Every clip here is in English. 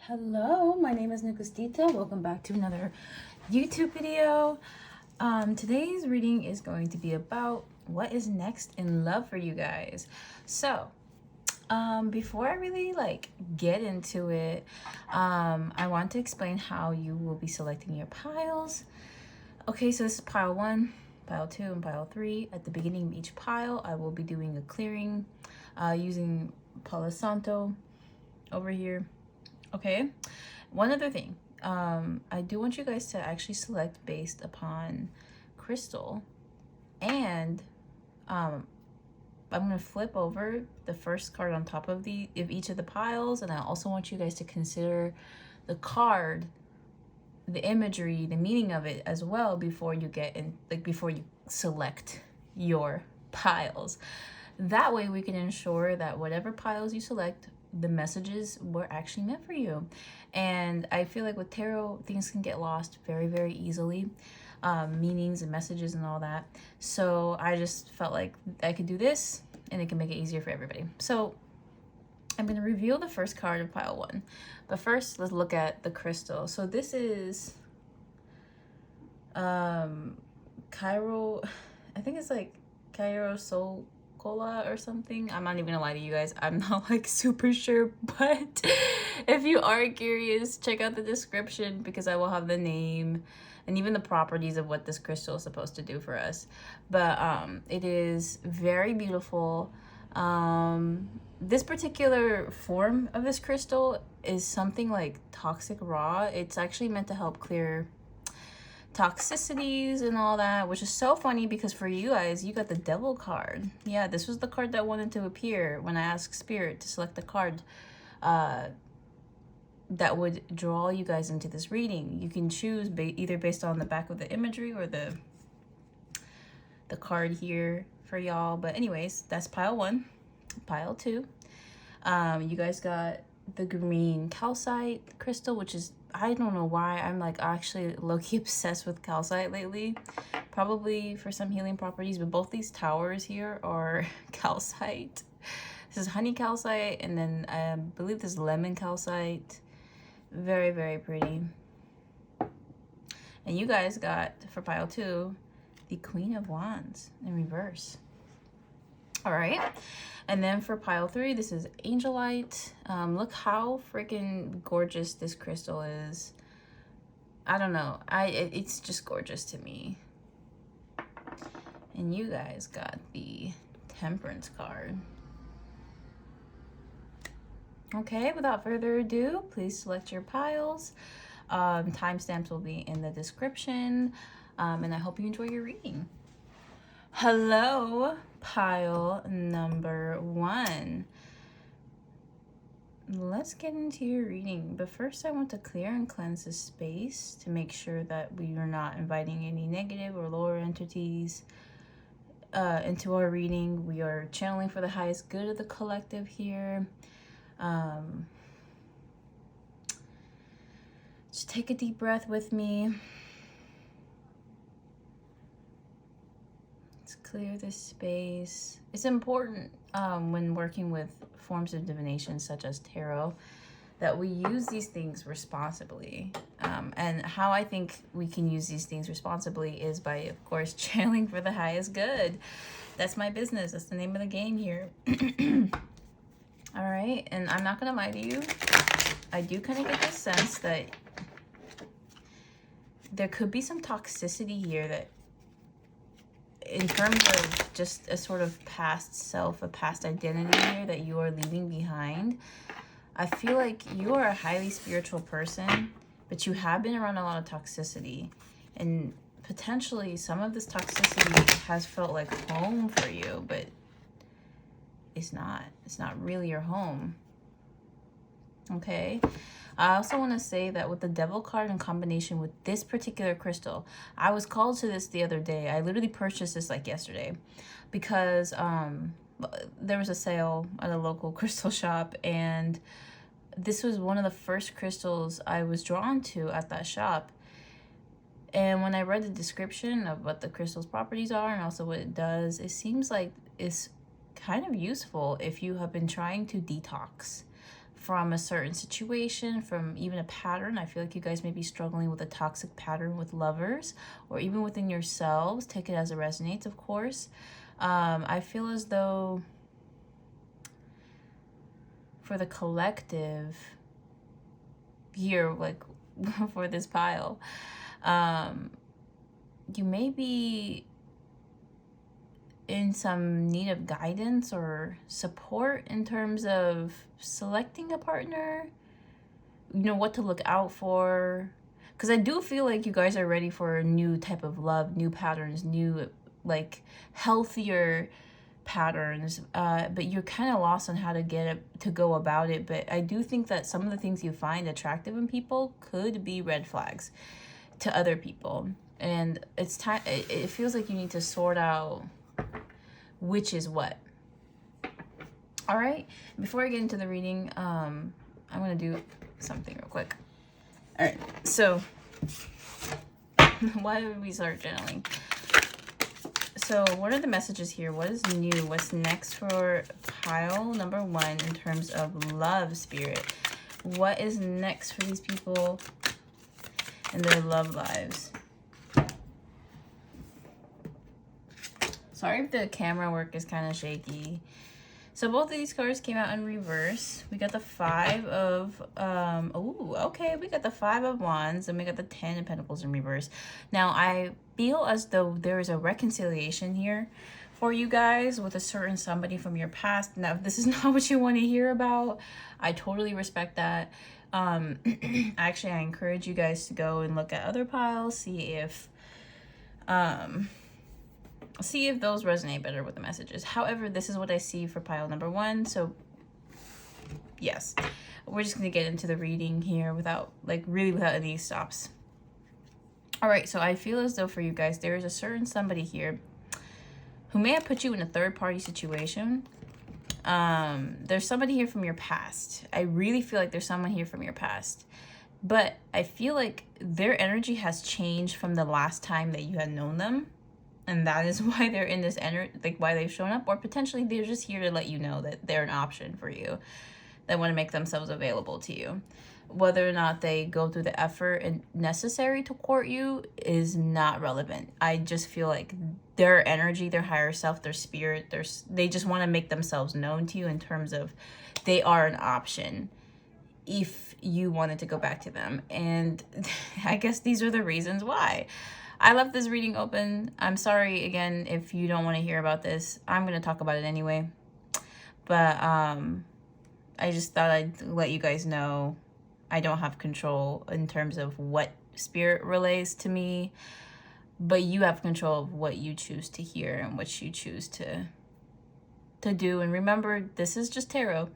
Hello, my name is Negustita. Welcome back to another YouTube video. Today's reading is going to be about what is next in love for you guys. So, before I really get into it, I want to explain how you will be selecting your piles. Okay, so this is pile 1, pile 2, and pile 3. At the beginning of each pile, I will be doing a clearing using Palo Santo over here. Okay, one other thing, I do want you guys to actually select based upon crystal, and I'm gonna flip over the first card on top of each of the piles, and I also want you guys to consider the card, the imagery, the meaning of it as well before you get in, before you select your piles. That way we can ensure that whatever piles you select, the messages were actually meant for you. And I feel like with tarot, things can get lost very, very easily, meanings and messages and all that. So I just felt like I could do this and it can make it easier for everybody. So I'm going to reveal the first card of pile 1. But first, let's look at the crystal. So this is I think it's like Chrysocolla or something. I'm not even gonna lie to you guys, I'm not super super, but if you are curious, check out the description because I will have the name and even the properties of what this crystal is supposed to do for us. But it is very beautiful. This particular form of this crystal is something like toxic raw. It's actually meant to help clear toxicities and all that, which is so funny because for you guys, you got the devil card. Yeah, this was the card that wanted to appear when I asked Spirit to select the card that would draw you guys into this reading. You can choose either based on the back of the imagery or the card here for y'all. But anyways, that's pile 1. Pile 2, you guys got the green calcite crystal, which is, I don't know why, I'm actually low-key obsessed with calcite lately. Probably for some healing properties, but both these towers here are calcite. This is honey calcite, and then I believe this is lemon calcite. Very, very pretty. And you guys got, for pile 2, the Queen of Wands in reverse. All right. And then for pile 3, this is Angelite. Look how freaking gorgeous this crystal is. I don't know. It's just gorgeous to me. And you guys got the Temperance card. Okay, without further ado, please select your piles. Timestamps will be in the description. And I hope you enjoy your reading. Hello, pile number 1. Let's get into your reading, but first I want to clear and cleanse the space to make sure that we are not inviting any negative or lower entities into our reading. We are channeling for the highest good of the collective here. Just take a deep breath with me. Clear this space. It's important when working with forms of divination such as tarot that we use these things responsibly. And how I think we can use these things responsibly is by, of course, channeling for the highest good. That's my business. That's the name of the game here. All right. And I'm not going to lie to you. I do kind of get the sense that there could be some toxicity here that, in terms of just a sort of past self, a past identity here that you are leaving behind. I feel like you are a highly spiritual person, but you have been around a lot of toxicity. And potentially some of this toxicity has felt like home for you, but it's not. It's not really your home. Okay? I also want to say that with the Devil card in combination with this particular crystal, I was called to this the other day. I literally purchased this yesterday because there was a sale at a local crystal shop, and this was one of the first crystals I was drawn to at that shop. And when I read the description of what the crystal's properties are and also what it does, it seems like it's kind of useful if you have been trying to detox from a certain situation, from even a pattern. I feel like you guys may be struggling with a toxic pattern with lovers, or even within yourselves. Take it as it resonates, of course. I feel as though for the collective here, like for this pile, you may be in some need of guidance or support in terms of selecting a partner, you know, what to look out for. Because I do feel like you guys are ready for a new type of love, new patterns, new, like, healthier patterns, but you're kind of lost on how to get it to go about it. But I do think that some of the things you find attractive in people could be red flags to other people, and it's time. It feels like you need to sort out which is what. All right, before I get into the reading, I'm gonna do something real quick. All right, so why did we start journaling? So what are the messages here? What is new? What's next for pile number 1 in terms of love, spirit? What is next for these people in their love lives? Sorry if the camera work is kind of shaky. So both of these cards came out in reverse. We got the 5 of, we got the 5 of Wands, and we got the 10 of Pentacles in reverse. Now, I feel as though there is a reconciliation here for you guys with a certain somebody from your past. Now, if this is not what you want to hear about, I totally respect that. Actually, I encourage you guys to go and look at other piles, see if those resonate better with the messages. However, this is what I see for pile number 1. So yes, we're just going to get into the reading here without any stops. All right, so I feel as though for you guys, there is a certain somebody here who may have put you in a third-party situation. There's somebody here from your past. I really feel like there's someone here from your past. But I feel like their energy has changed from the last time that you had known them. And that is why they're in this energy, like why they've shown up. Or potentially they're just here to let you know that they're an option for you. They want to make themselves available to you. Whether or not they go through the effort and necessary to court you is not relevant. I just feel like their energy, their higher self, their spirit, they just want to make themselves known to you in terms of they are an option if you wanted to go back to them. And I guess these are the reasons why. I left this reading open. I'm sorry, again, if you don't want to hear about this. I'm going to talk about it anyway. But I just thought I'd let you guys know I don't have control in terms of what spirit relays to me. But you have control of what you choose to hear and what you choose to do. And remember, this is just tarot.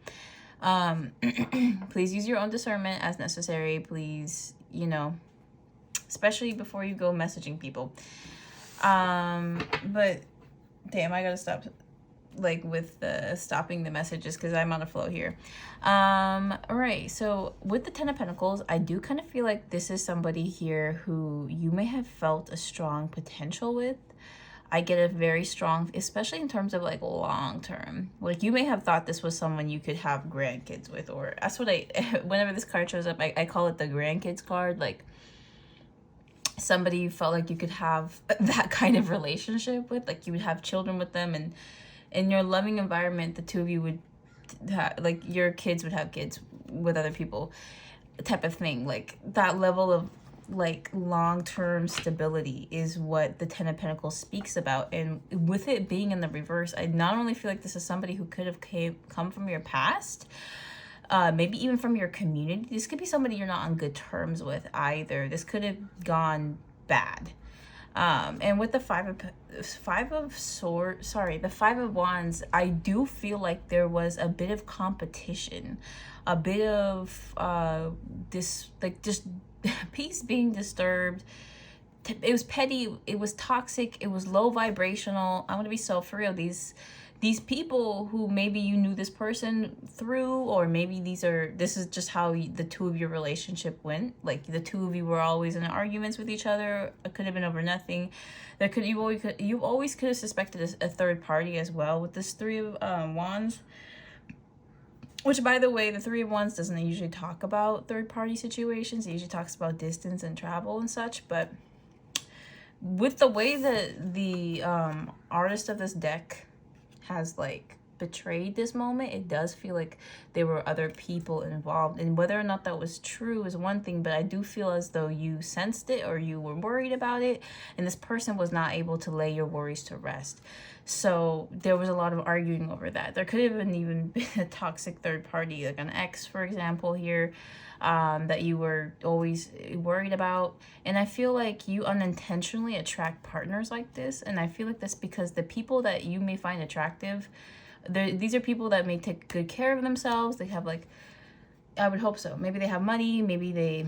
Please use your own discernment as necessary. Please, especially before you go messaging people. But damn, I gotta stop with stopping the messages because I'm on a flow here. All right, so with the 10 of Pentacles, I do kind of feel like this is somebody here who you may have felt a strong potential with. I get a very strong, especially in terms of long term. You may have thought this was someone you could have grandkids with, or that's what whenever this card shows up, I call it the grandkids card. Somebody you felt like you could have that kind of relationship with, you would have children with them, and in your loving environment, the two of you would have, your kids would have kids with other people, type of thing. That level of long-term stability is what the 10 of Pentacles speaks about. And with it being in the reverse, I not only feel like this is somebody who could have come from your past, maybe even from your community. This could be somebody you're not on good terms with either. This could have gone bad. And with the 5 of Wands, I do feel like there was a bit of competition, a bit of just peace being disturbed. It was petty, it was toxic, it was low vibrational. I'm gonna be so for real. These people who maybe you knew this person through, or maybe this is just how the two of your relationship went. The two of you were always in arguments with each other. It could have been over nothing. You always could have suspected a third party as well with this 3 of Wands. which, by the way, the Three of Wands doesn't usually talk about third-party situations. It usually talks about distance and travel and such. But with the way that the artist of this deck has, like, betrayed this moment, it does feel like there were other people involved, and whether or not that was true is one thing, but I do feel as though you sensed it or you were worried about it, and this person was not able to lay your worries to rest. So there was a lot of arguing over that. There could have even been a toxic third party, like an ex, for example, here, that you were always worried about. And I feel like you unintentionally attract partners like this, and I feel like that's because the people that you may find attractive, these are people that may take good care of themselves. They have, like, I would hope so, maybe they have money, maybe they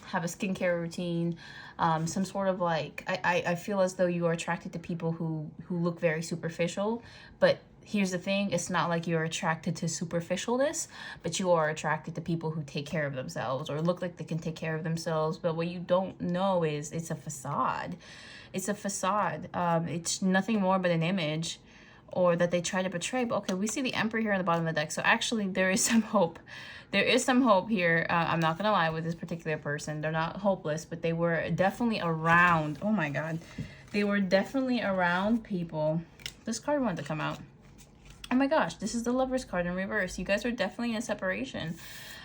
have a skincare routine, some sort of, like, I feel as though you are attracted to people who look very superficial. But here's the thing, it's not like you're attracted to superficialness, but you are attracted to people who take care of themselves or look like they can take care of themselves. But what you don't know is it's a facade. It's a facade. It's nothing more but an image, or that they try to portray. But okay, we see the Emperor here on the bottom of the deck. So actually there is some hope. There is some hope here. I'm not gonna lie with this particular person. They're not hopeless, but they were definitely around. Oh my God. They were definitely around people. This card wanted to come out. Oh my gosh, this is the Lover's card in reverse. You guys are definitely in a separation.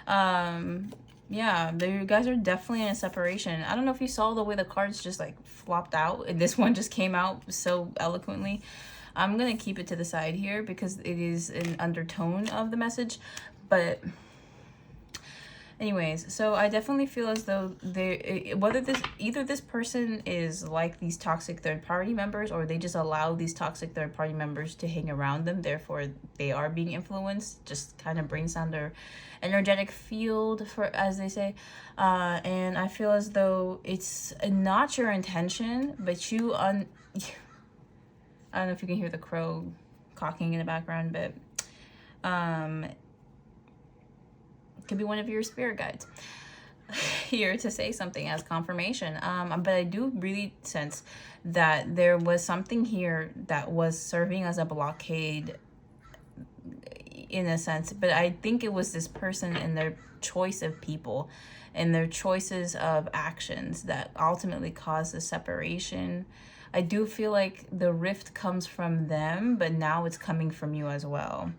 Yeah, you guys are definitely in a separation. I don't know if you saw the way the cards just, like, flopped out, and this one just came out so eloquently. I'm going to keep it to the side here because it is an undertone of the message. But anyways, so I definitely feel as though either this person is like these toxic third party members, or they just allow these toxic third party members to hang around them. Therefore, they are being influenced. Just kind of brings down their energetic field, for, as they say. And I feel as though it's not your intention, but you I don't know if you can hear the crow cawking in the background, but it could be one of your spirit guides here to say something as confirmation. But I do really sense that there was something here that was serving as a blockade in a sense, but I think it was this person and their choice of people and their choices of actions that ultimately caused the separation. I do feel like the rift comes from them, but now it's coming from you as well.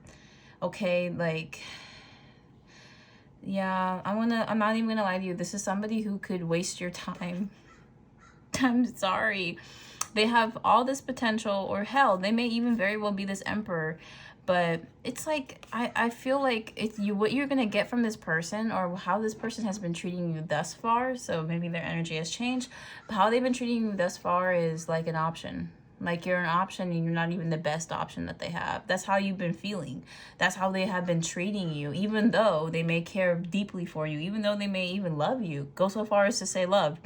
Okay, like, yeah, I'm not even gonna lie to you. This is somebody who could waste your time. I'm sorry. They have all this potential, or hell, they may even very well be this Emperor. But it's like, I feel like what you're going to get from this person, or how this person has been treating you thus far, so maybe their energy has changed, but how they've been treating you thus far is like an option. Like you're an option and you're not even the best option that they have. That's how you've been feeling. That's how they have been treating you, even though they may care deeply for you, even though they may even love you. Go so far as to say love.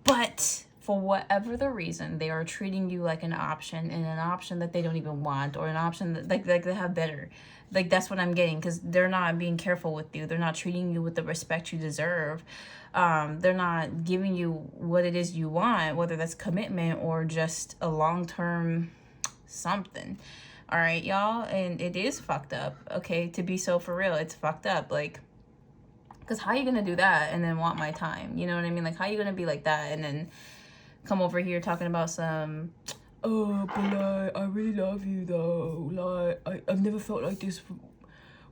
But for whatever the reason, they are treating you like an option, and an option that they don't even want, or an option that like they have better. Like, that's what I'm getting, because they're not being careful with you. They're not treating you with the respect you deserve. They're not giving you what it is you want, whether that's commitment or just a long-term something. All right, y'all, and it is fucked up. Okay, to be so for real, it's fucked up. Like, because how are you gonna do that and then want my time? You know what I mean? Like, how are you gonna be like that and then come over here talking about some, oh, but like, I really love you though. Like, I've never felt like this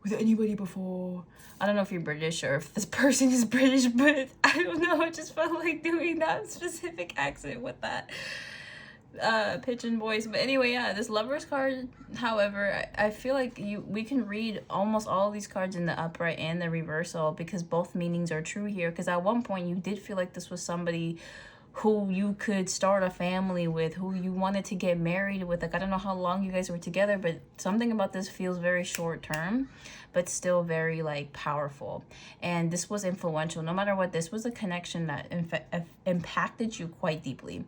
with anybody before. I don't know if you're British or if this person is British, but I don't know. I just felt like doing that specific accent with that pigeon voice. But anyway, yeah, this Lover's card, however, I feel like we can read almost all of these cards in the upright and the reversal, because both meanings are true here. Because at one point you did feel like this was somebody who you could start a family with, who you wanted to get married with. Like, I don't know how long you guys were together, but something about this feels very short term, but still very, like, powerful. And this was influential. No matter what, this was a connection that impacted you quite deeply,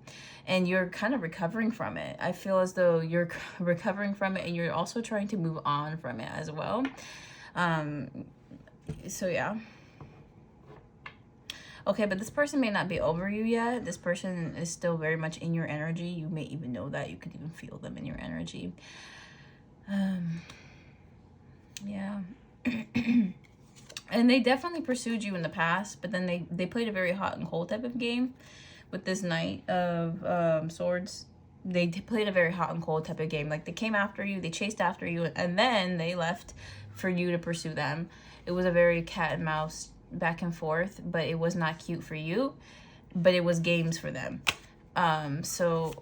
and you're kind of recovering from it. I feel as though you're recovering from it, and you're also trying to move on from it as well. So yeah. Okay, but this person may not be over you yet. This person is still very much in your energy. You may even know that. You could even feel them in your energy. Yeah. And they definitely pursued you in the past, but then they played a very hot and cold type of game with this Knight of Swords. They played a very hot and cold type of game. Like, they came after you, they chased after you, and then they left for you to pursue them. It was a very cat and mouse back and forth, but it was not cute for you, but it was games for them. So,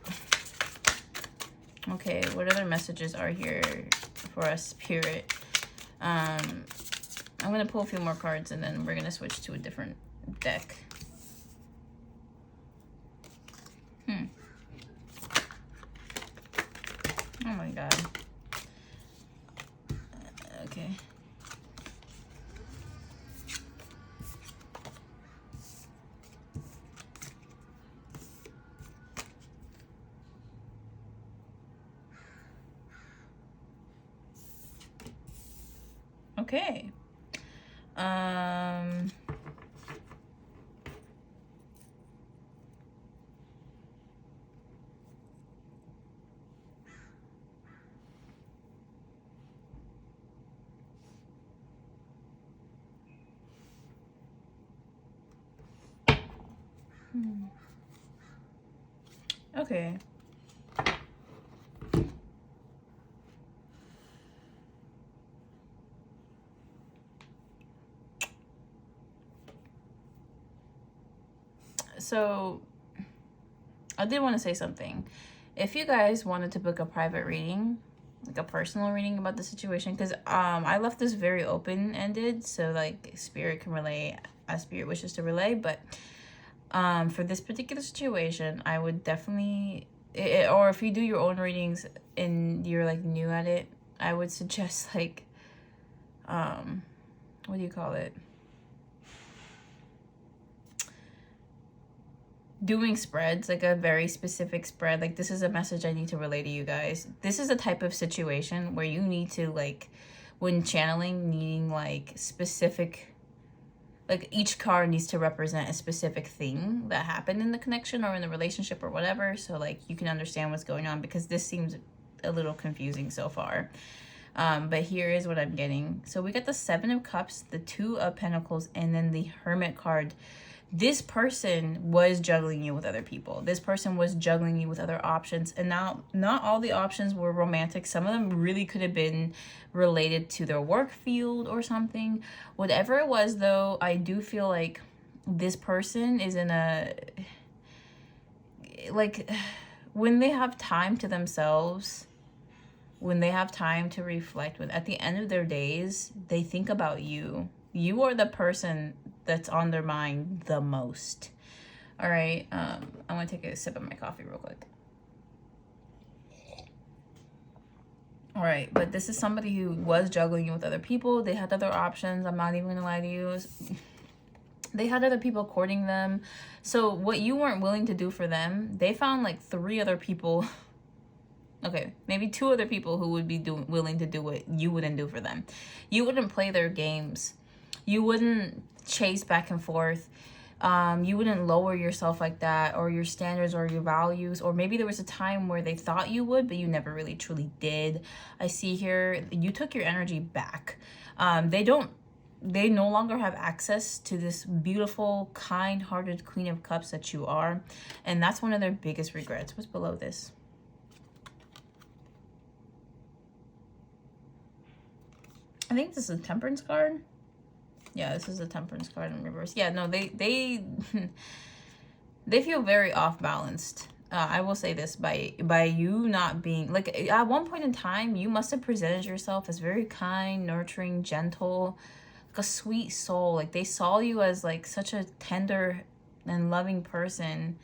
okay, what other messages are here for us, Spirit? I'm going to pull a few more cards, and then we're going to switch to a different deck. Oh my god. Okay. Okay. Okay. So, I did want to say something. If you guys wanted to book a private reading, like a personal reading about the situation, because I left this very open-ended, so like Spirit can relay as Spirit wishes to relay, but for this particular situation, I would definitely, or if you do your own readings and you're like new at it, I would suggest like, what do you call it? Doing spreads, like a very specific spread. Like, this is a message I need to relay to you guys. This is a type of situation where you need to, like, when channeling, needing like specific, like each card needs to represent a specific thing that happened in the connection or in the relationship or whatever, so like you can understand what's going on, because this seems a little confusing so far. But here is what I'm getting. So we got the Seven of Cups, the Two of Pentacles, and then the Hermit card. This person was juggling you with other people. This person was juggling you with other options. And now, not all the options were romantic. Some of them really could have been related to their work field or something. Whatever it was, though, I do feel like this person is in a... like, when they have time to themselves, when they have time to reflect, at the end of their days, they think about you. You are the person that's on their mind the most. All right. I'm going to take a sip of my coffee real quick. All right. But this is somebody who was juggling you with other people. They had other options. I'm not even going to lie to you. They had other people courting them. So what you weren't willing to do for them, they found like 3 other people. Okay, maybe 2 other people who would be willing to do what you wouldn't do for them. You wouldn't play their games. You wouldn't chase back and forth. You wouldn't lower yourself like that, or your standards or your values. Or maybe there was a time where they thought you would, but you never really truly did. I see here, you took your energy back. They no longer have access to this beautiful, kind-hearted Queen of Cups that you are. And that's one of their biggest regrets. What's below this? I think this is a Temperance card. Yeah, this is a Temperance card in reverse. Yeah, no, they feel very off balanced. I will say this, by you not being, like, at one point in time, you must have presented yourself as very kind, nurturing, gentle, like a sweet soul. Like, they saw you as like such a tender and loving person.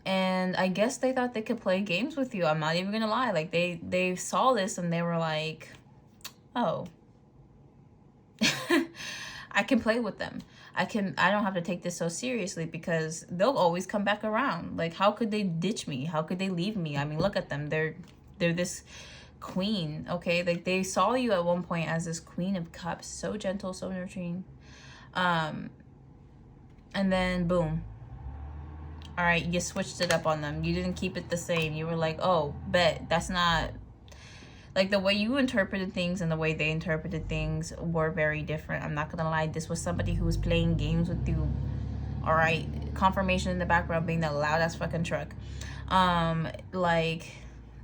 And I guess they thought they could play games with you. I'm not even gonna lie. Like, they saw this and they were like, oh, I can play with them. I don't have to take this so seriously, because they'll always come back around. Like, how could they ditch me? How could they leave me? I mean, look at them. They're this queen, okay? Like, they saw you at one point as this Queen of Cups, so gentle, so nurturing. And then boom. All right, you switched it up on them. You didn't keep it the same. You were like, oh, bet that's not... Like, the way you interpreted things and the way they interpreted things were very different. I'm not gonna lie, this was somebody who was playing games with you. All right, confirmation in the background being that loud ass fucking truck. Like,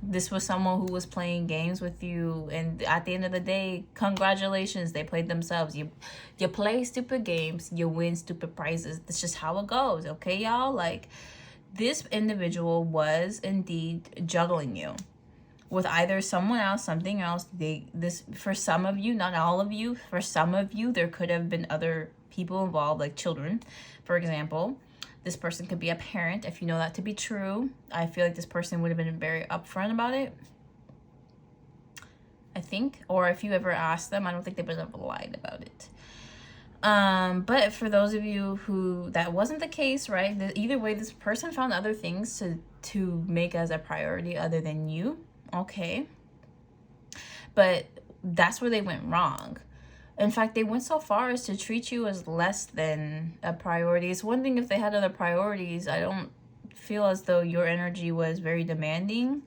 this was someone who was playing games with you, and at the end of the day, congratulations, they played themselves. You play stupid games, you win stupid prizes. That's just how it goes, okay, y'all? Like, this individual was indeed juggling you with either someone else, something else. For some of you, not all of you, for some of you, there could have been other people involved, like children, for example. This person could be a parent, if you know that to be true. I feel like this person would have been very upfront about it, I think. Or if you ever asked them, I don't think they would have lied about it. But for those of you who that wasn't the case, right? Either way, this person found other things to make as a priority other than you. Okay. But that's where they went wrong. In fact, they went so far as to treat you as less than a priority. It's one thing if they had other priorities. I don't feel as though your energy was very demanding.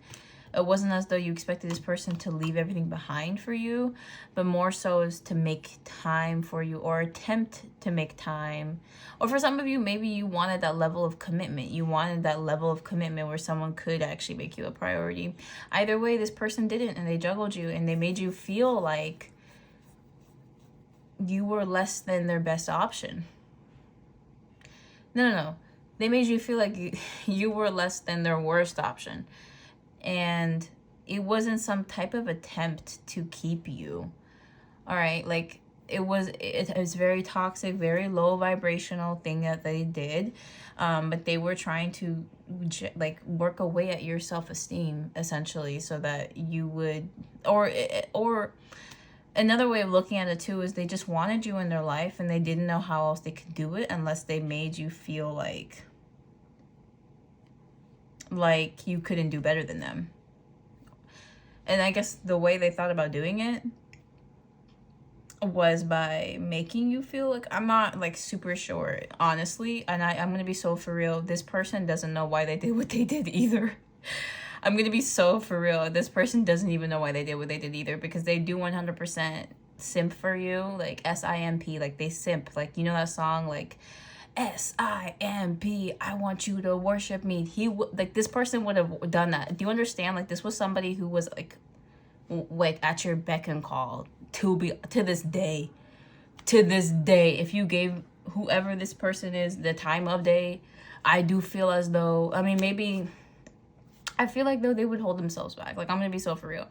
It wasn't as though you expected this person to leave everything behind for you, but more so as to make time for you, or attempt to make time. Or for some of you, maybe you wanted that level of commitment. You wanted that level of commitment where someone could actually make you a priority. Either way, this person didn't, and they juggled you, and they made you feel like you were less than their best option. No. They made you feel like you were less than their worst option. And it wasn't some type of attempt to keep you. All right, like, it was very toxic, very low vibrational thing that they did. But they were trying to like work away at your self-esteem, essentially, so that you would, or another way of looking at it too is they just wanted you in their life, and they didn't know how else they could do it unless they made you feel like you couldn't do better than them. And I guess the way they thought about doing it was by making you feel like, I'm not like super sure, honestly, and I'm gonna be so for real, this person doesn't know why they did what they did either. I'm gonna be so for real, this person doesn't even know why they did what they did either, because they do 100% simp for you, like S-I-M-P, like they simp, like, you know that song, like S-I-M-P, I want you to worship me. Like, this person would have done that. Do you understand? Like, this was somebody who was like at your beck and call to this day. If you gave whoever this person is the time of day, I do feel as though, I mean, maybe I feel like though they would hold themselves back. Like, I'm gonna be so for real.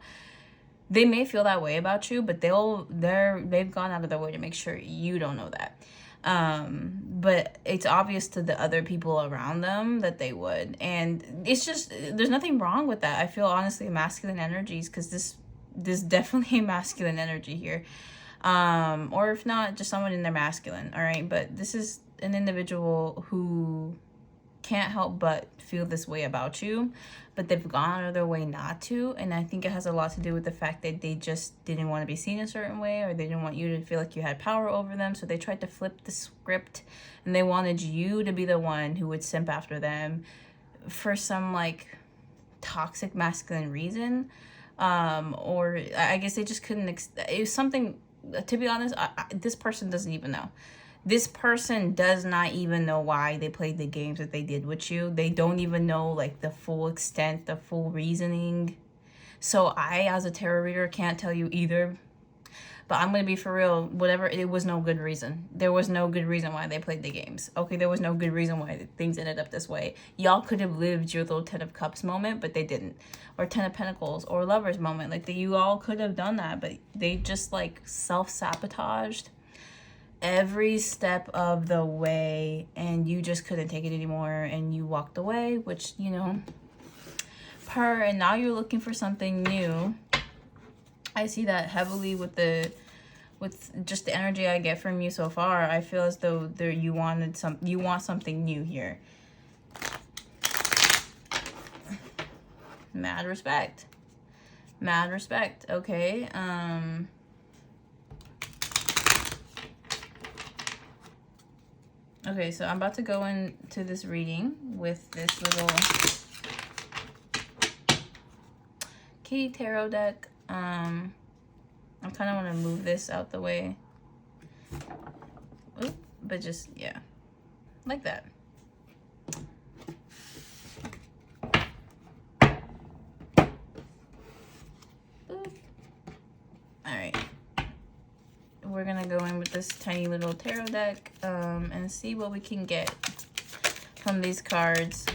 They may feel that way about you, but they've gone out of their way to make sure you don't know that. But it's obvious to the other people around them that they would, and it's just, there's nothing wrong with that. I feel honestly masculine energies, because this definitely a masculine energy here, or if not, just someone in their masculine. All right, but this is an individual who can't help but feel this way about you, but they've gone out of their way not to. And I think it has a lot to do with the fact that they just didn't want to be seen a certain way, or they didn't want you to feel like you had power over them. So they tried to flip the script, and they wanted you to be the one who would simp after them for some like toxic masculine reason. Or I guess they just couldn't it was something, to be honest, this person doesn't even know. This person does not even know why they played the games that they did with you. They don't even know like the full extent, the full reasoning. So I, as a tarot reader, can't tell you either. But I'm going to be for real, whatever, it was no good reason. There was no good reason why they played the games. Okay, there was no good reason why things ended up this way. Y'all could have lived your little 10 of Cups moment, but they didn't. Or 10 of Pentacles, or Lovers moment. Like, you all could have done that, but they just like self-sabotaged every step of the way, and you just couldn't take it anymore, and you walked away, which, you know, and now you're looking for something new. I see that heavily with just the energy I get from you so far. I feel as though you want something new here. Mad respect, okay. Okay, so I'm about to go into this reading with this little kitty tarot deck. I kind of want to move this out the way. Oop, but just, yeah, like that. Oop. All right. We're going to go in with this tiny little tarot deck and see what we can get from these cards.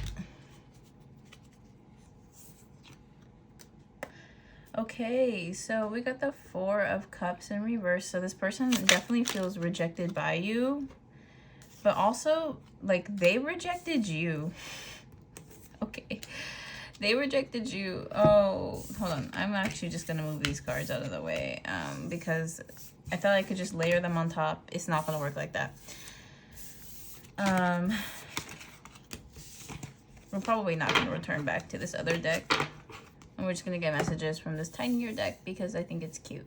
Okay, so we got the Four of Cups in reverse. So this person definitely feels rejected by you, but also like they rejected you. Okay, they rejected you. Oh, hold on. I'm actually just gonna move these cards out of the way because I thought I could just layer them on top. It's not gonna work like that. We're probably not gonna return back to this other deck. And we're just going to get messages from this tinier deck because I think it's cute.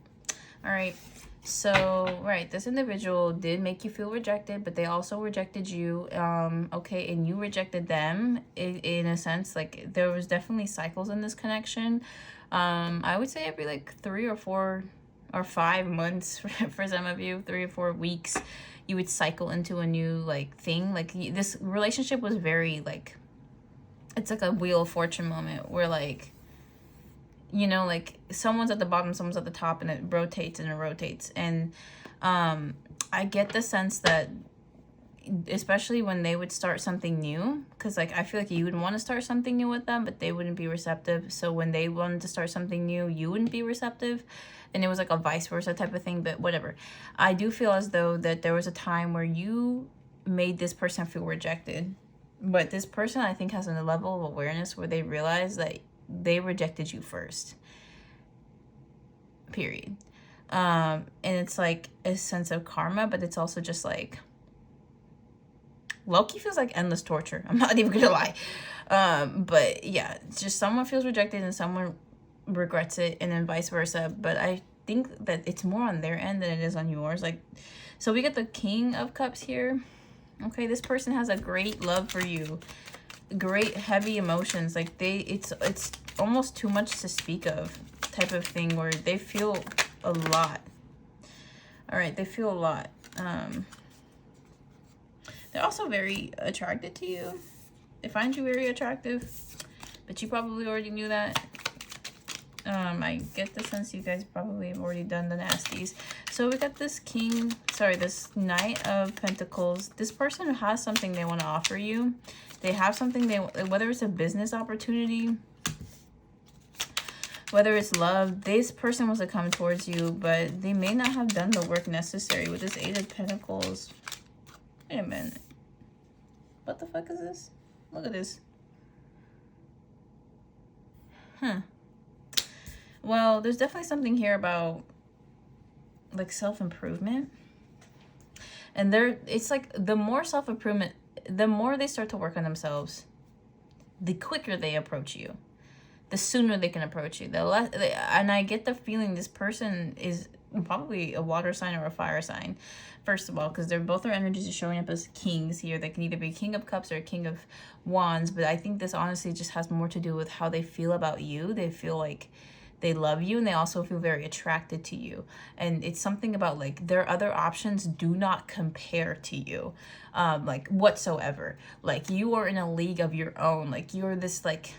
All right. So, right. This individual did make you feel rejected, but they also rejected you. Okay. And you rejected them in a sense. Like, there was definitely cycles in this connection. I would say every like 3 or 4 or 5 months for some of you, 3 or 4 weeks, you would cycle into a new like thing. Like, this relationship was very like, it's like a Wheel of Fortune moment where like, you know, like someone's at the bottom, someone's at the top, and it rotates and it rotates. And I get the sense that, especially when they would start something new, because like I feel like you would want to start something new with them, but they wouldn't be receptive. So when they wanted to start something new, you wouldn't be receptive. And it was like a vice versa type of thing, but whatever. I do feel as though that there was a time where you made this person feel rejected. But this person, I think, has a level of awareness where they realize that they rejected you first, period. And it's like a sense of karma, but it's also just like low-key feels like endless torture. I'm not even gonna lie. But yeah, just someone feels rejected and someone regrets it, and then vice versa. But I think that it's more on their end than it is on yours. Like, so we get the King of Cups here. Okay, this person has a great love for you, great heavy emotions. Like it's almost too much to speak of type of thing, where they feel a lot. All right, they feel a lot. They're also very attracted to you. They find you very attractive, but you probably already knew that. I get the sense you guys probably have already done the nasties. So we got this this Knight of Pentacles. This person has something they want to offer you. They have something whether it's a business opportunity, whether it's love, this person wants to come towards you, but they may not have done the work necessary with this Eight of Pentacles. Wait a minute. What the fuck is this? Look at this. Huh. Well, there's definitely something here about like self-improvement. And it's like the more self-improvement, the more they start to work on themselves, the quicker they approach you, the sooner they can approach you. And I get the feeling this person is probably a water sign or a fire sign, first of all, because both their energies are showing up as kings here. They can either be King of Cups or King of Wands, but I think this honestly just has more to do with how they feel about you. They feel like they love you, and they also feel very attracted to you. And it's something about like their other options do not compare to you, like whatsoever. Like you are in a league of your own. Like you're this like,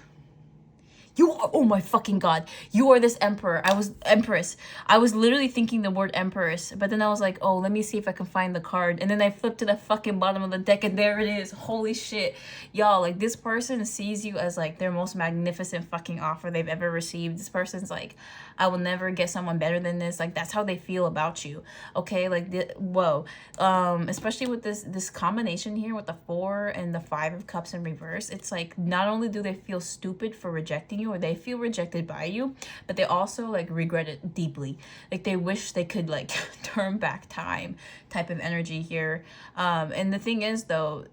you are, oh my fucking God, you are this empress. I was literally thinking the word empress, but then I was like, oh, let me see if I can find the card. And then I flipped to the fucking bottom of the deck, and there it is. Holy shit. Y'all, like this person sees you as like their most magnificent fucking offer they've ever received. This person's like, I will never get someone better than this. Like that's how they feel about you. Okay, like whoa. Especially with this combination here with the 4 and the 5 of Cups in reverse. It's like not only do they feel stupid for rejecting you, or they feel rejected by you, but they also like regret it deeply. Like they wish they could like turn back time type of energy here. And the thing is though,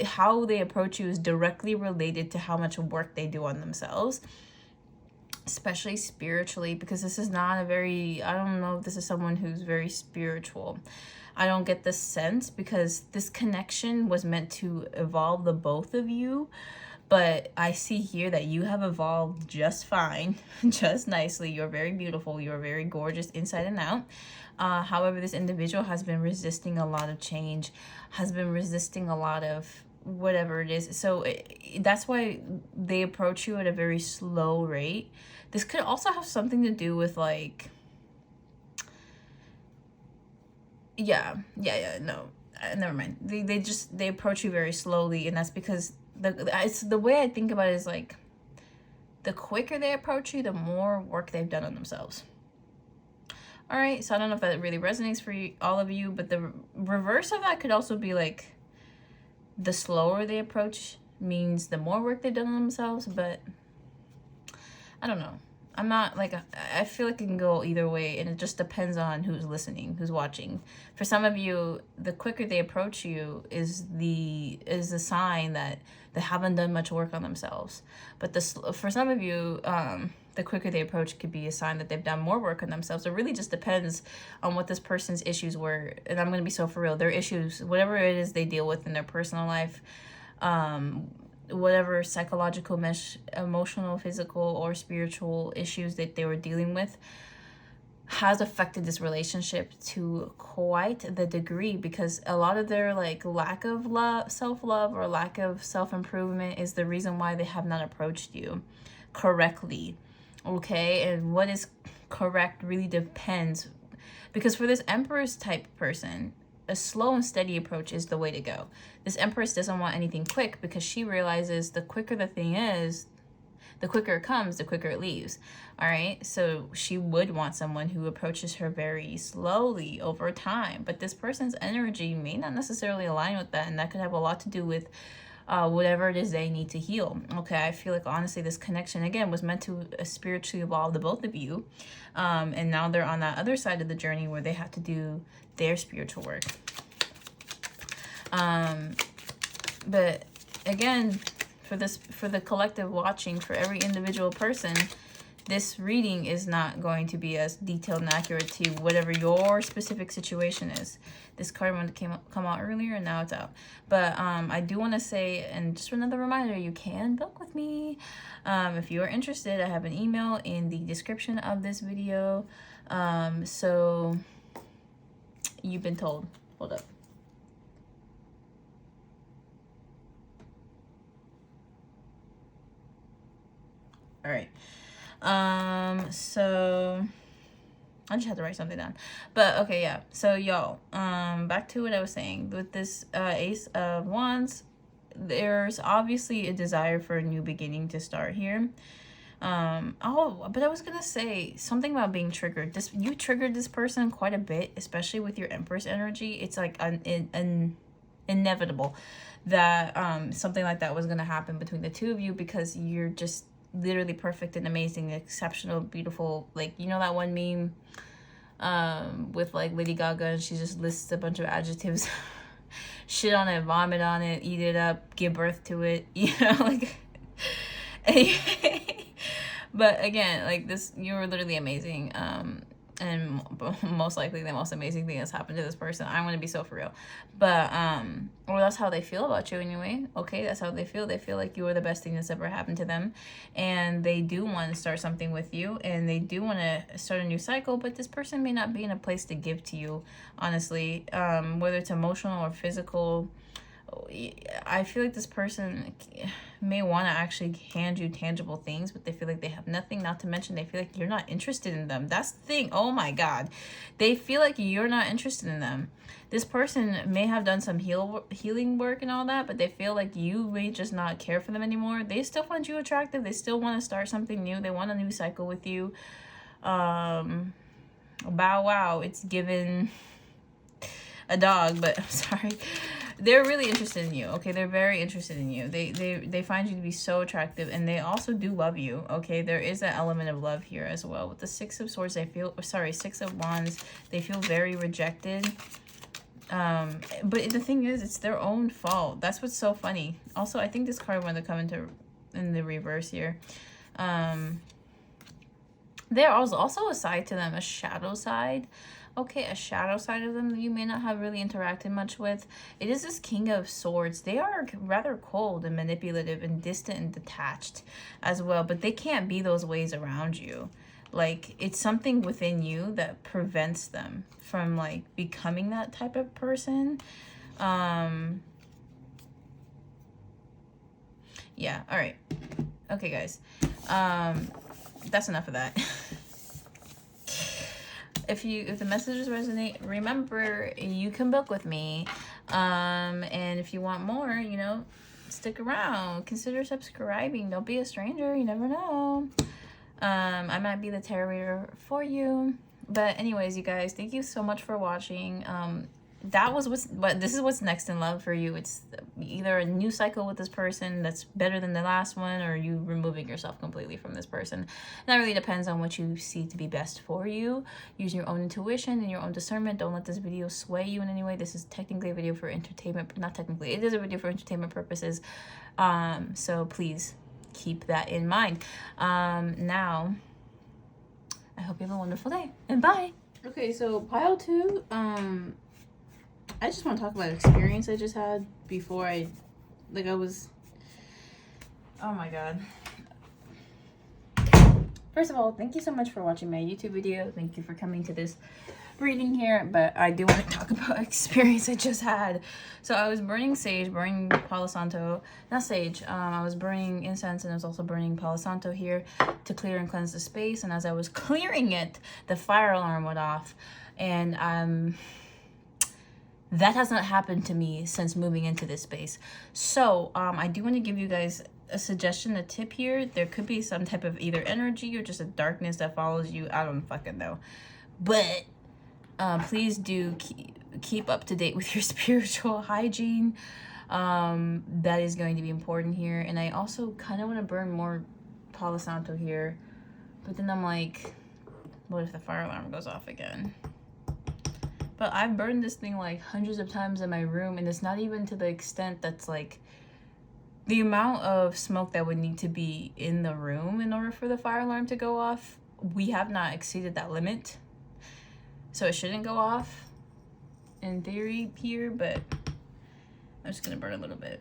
how they approach you is directly related to how much work they do on themselves, especially spiritually, because this is not I don't know if this is someone who's very spiritual. I don't get the sense, because this connection was meant to evolve the both of you. But I see here that you have evolved just fine, just nicely. You're very beautiful. You're very gorgeous inside and out. However, this individual has been resisting a lot of change, has been resisting a lot of whatever it is. So that's why they approach you at a very slow rate. This could also have something to do with like, no, never mind. They approach you very slowly, and that's because the way I think about it is like, the quicker they approach you, the more work they've done on themselves. All right, so I don't know if that really resonates for you, all of you, but the reverse of that could also be like, the slower they approach means the more work they've done on themselves. But I don't know. I'm not like, I feel like it can go either way, and it just depends on who's listening, who's watching. For some of you, the quicker they approach you is the sign that they haven't done much work on themselves. But for some of you, the quicker they approach could be a sign that they've done more work on themselves. It really just depends on what this person's issues were. And I'm going to be so for real. Their issues, whatever it is they deal with in their personal life, whatever psychological, emotional, physical, or spiritual issues that they were dealing with, has affected this relationship to quite the degree, because a lot of their like lack of self-love or lack of self-improvement is the reason why they have not approached you correctly. Okay, and what is correct really depends, because for this Empress type person, a slow and steady approach is the way to go. This Empress doesn't want anything quick, because she realizes the quicker the thing is, the quicker it comes, the quicker it leaves. All right, so she would want someone who approaches her very slowly over time, but this person's energy may not necessarily align with that, and that could have a lot to do with whatever it is they need to heal. Okay, I feel like honestly this connection again was meant to spiritually evolve the both of you, and now they're on that other side of the journey where they have to do their spiritual work. But again, for the collective watching, for every individual person, this reading is not going to be as detailed and accurate to whatever your specific situation is. This card wanted to come out earlier, and now it's out. But I do want to say, and just another reminder, you can book with me. If you are interested, I have an email in the description of this video. So you've been told. Hold up. All right. So I just had to write something down. But okay, yeah. So y'all, back to what I was saying. With this Ace of Wands, there's obviously a desire for a new beginning to start here. But I was gonna say something about being triggered. You triggered this person quite a bit, especially with your Empress energy. It's like an inevitable that something like that was gonna happen between the two of you, because you're just literally perfect and amazing, exceptional, beautiful. Like, you know that one meme with like Lady Gaga, and she just lists a bunch of adjectives, shit on it, vomit on it, eat it up, give birth to it, you know, like but again, like this, you were literally amazing, and most likely the most amazing thing that's happened to this person. I'm gonna be so for real. But well, that's how they feel about you anyway. Okay, that's how they feel. They feel like you are the best thing that's ever happened to them, and they do want to start something with you, and they do want to start a new cycle. But this person may not be in a place to give to you, honestly, whether it's emotional or physical. I feel like this person may want to actually hand you tangible things, but they feel like they have nothing. Not to mention, they feel like you're not interested in them. That's the thing. Oh my God. They feel like you're not interested in them. This person may have done some healing work and all that, but they feel like you may just not care for them anymore. They still find you attractive. They still want to start something new. They want a new cycle with you. Bow wow. It's given a dog, but I'm sorry. They're really interested in you. Okay, they're very interested in you. They find you to be so attractive, and they also do love you. Okay, there is an element of love here as well. With the Six of Swords, Six of Wands, they feel very rejected. But the thing is, it's their own fault. That's what's so funny. Also, I think this card wanted to come in the reverse here. There was also a side to them, a shadow side. Okay, a shadow side of them that you may not have really interacted much with. It is this King of Swords. They are rather cold and manipulative and distant and detached as well, but they can't be those ways around you. Like, it's something within you that prevents them from, like, becoming that type of person. Yeah, all right. Okay, guys. That's enough of that. If the messages resonate, remember, you can book with me. And if you want more, you know, stick around. Consider subscribing. Don't be a stranger. You never know. I might be the tarot reader for you. But anyways, you guys, thank you so much for watching. That was this is what's next in love for you. It's either a new cycle with this person that's better than the last one, or you removing yourself completely from this person. That really depends on what you see to be best for you. Use your own intuition and your own discernment. Don't let this video sway you in any way. This is technically a video for entertainment, but not technically. It is a video for entertainment purposes. So please keep that in mind. Now, I hope you have a wonderful day, and bye. Okay, so pile 2, I just want to talk about an experience I just had before oh my god. First of all, thank you so much for watching my YouTube video. Thank you for coming to this reading here, but I do want to talk about an experience I just had. So I was burning sage, burning Palo Santo, not sage, I was burning incense, and I was also burning Palo Santo here to clear and cleanse the space. And as I was clearing it, the fire alarm went off, and that has not happened to me since moving into this space. So I do want to give you guys a suggestion, a tip here. There could be some type of either energy or just a darkness that follows you. I don't fucking know. But please do keep up to date with your spiritual hygiene. That is going to be important here. And I also kind of want to burn more Palo Santo here. But then I'm like, what if the fire alarm goes off again? But I've burned this thing like hundreds of times in my room, and it's not even to the extent that's like the amount of smoke that would need to be in the room in order for the fire alarm to go off. We have not exceeded that limit, so it shouldn't go off in theory here, but I'm just gonna burn a little bit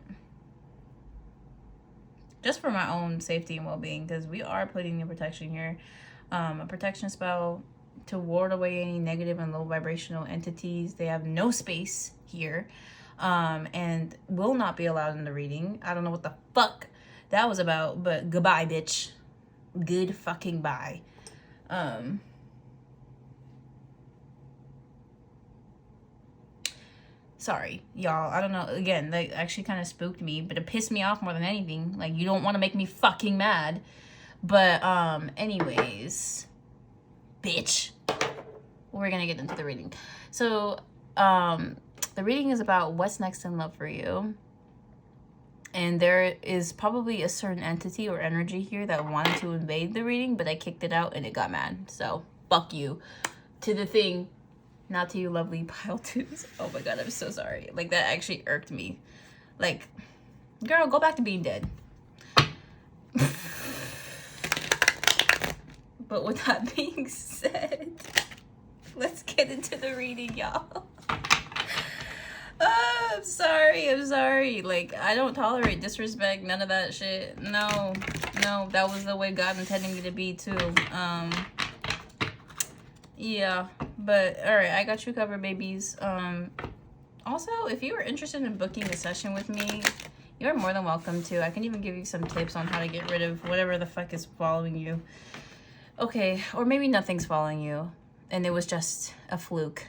just for my own safety and well-being, because we are putting in protection here, a protection spell to ward away any negative and low vibrational entities. They have no space here, and will not be allowed in the reading. I don't know what the fuck that was about, but goodbye, bitch. Good fucking bye. Sorry, y'all. I don't know. Again, that actually kind of spooked me, but it pissed me off more than anything. Like, you don't want to make me fucking mad. But, anyways, bitch, we're gonna get into the reading. So the reading is about what's next in love for you, and there is probably a certain entity or energy here that wanted to invade the reading, but I kicked it out and it got mad. So fuck you to the thing, not to you lovely pile 2s. Oh my god, I'm so sorry. Like, that actually irked me. Like, girl, go back to being dead. But with that being said, let's get into the reading, y'all. Oh, I'm sorry. Like, I don't tolerate disrespect, none of that shit. No, that was the way God intended me to be, too. Yeah, but all right, I got you covered, babies. Also, if you are interested in booking a session with me, you're more than welcome to. I can even give you some tips on how to get rid of whatever the fuck is following you. Okay, or maybe nothing's following you and it was just a fluke.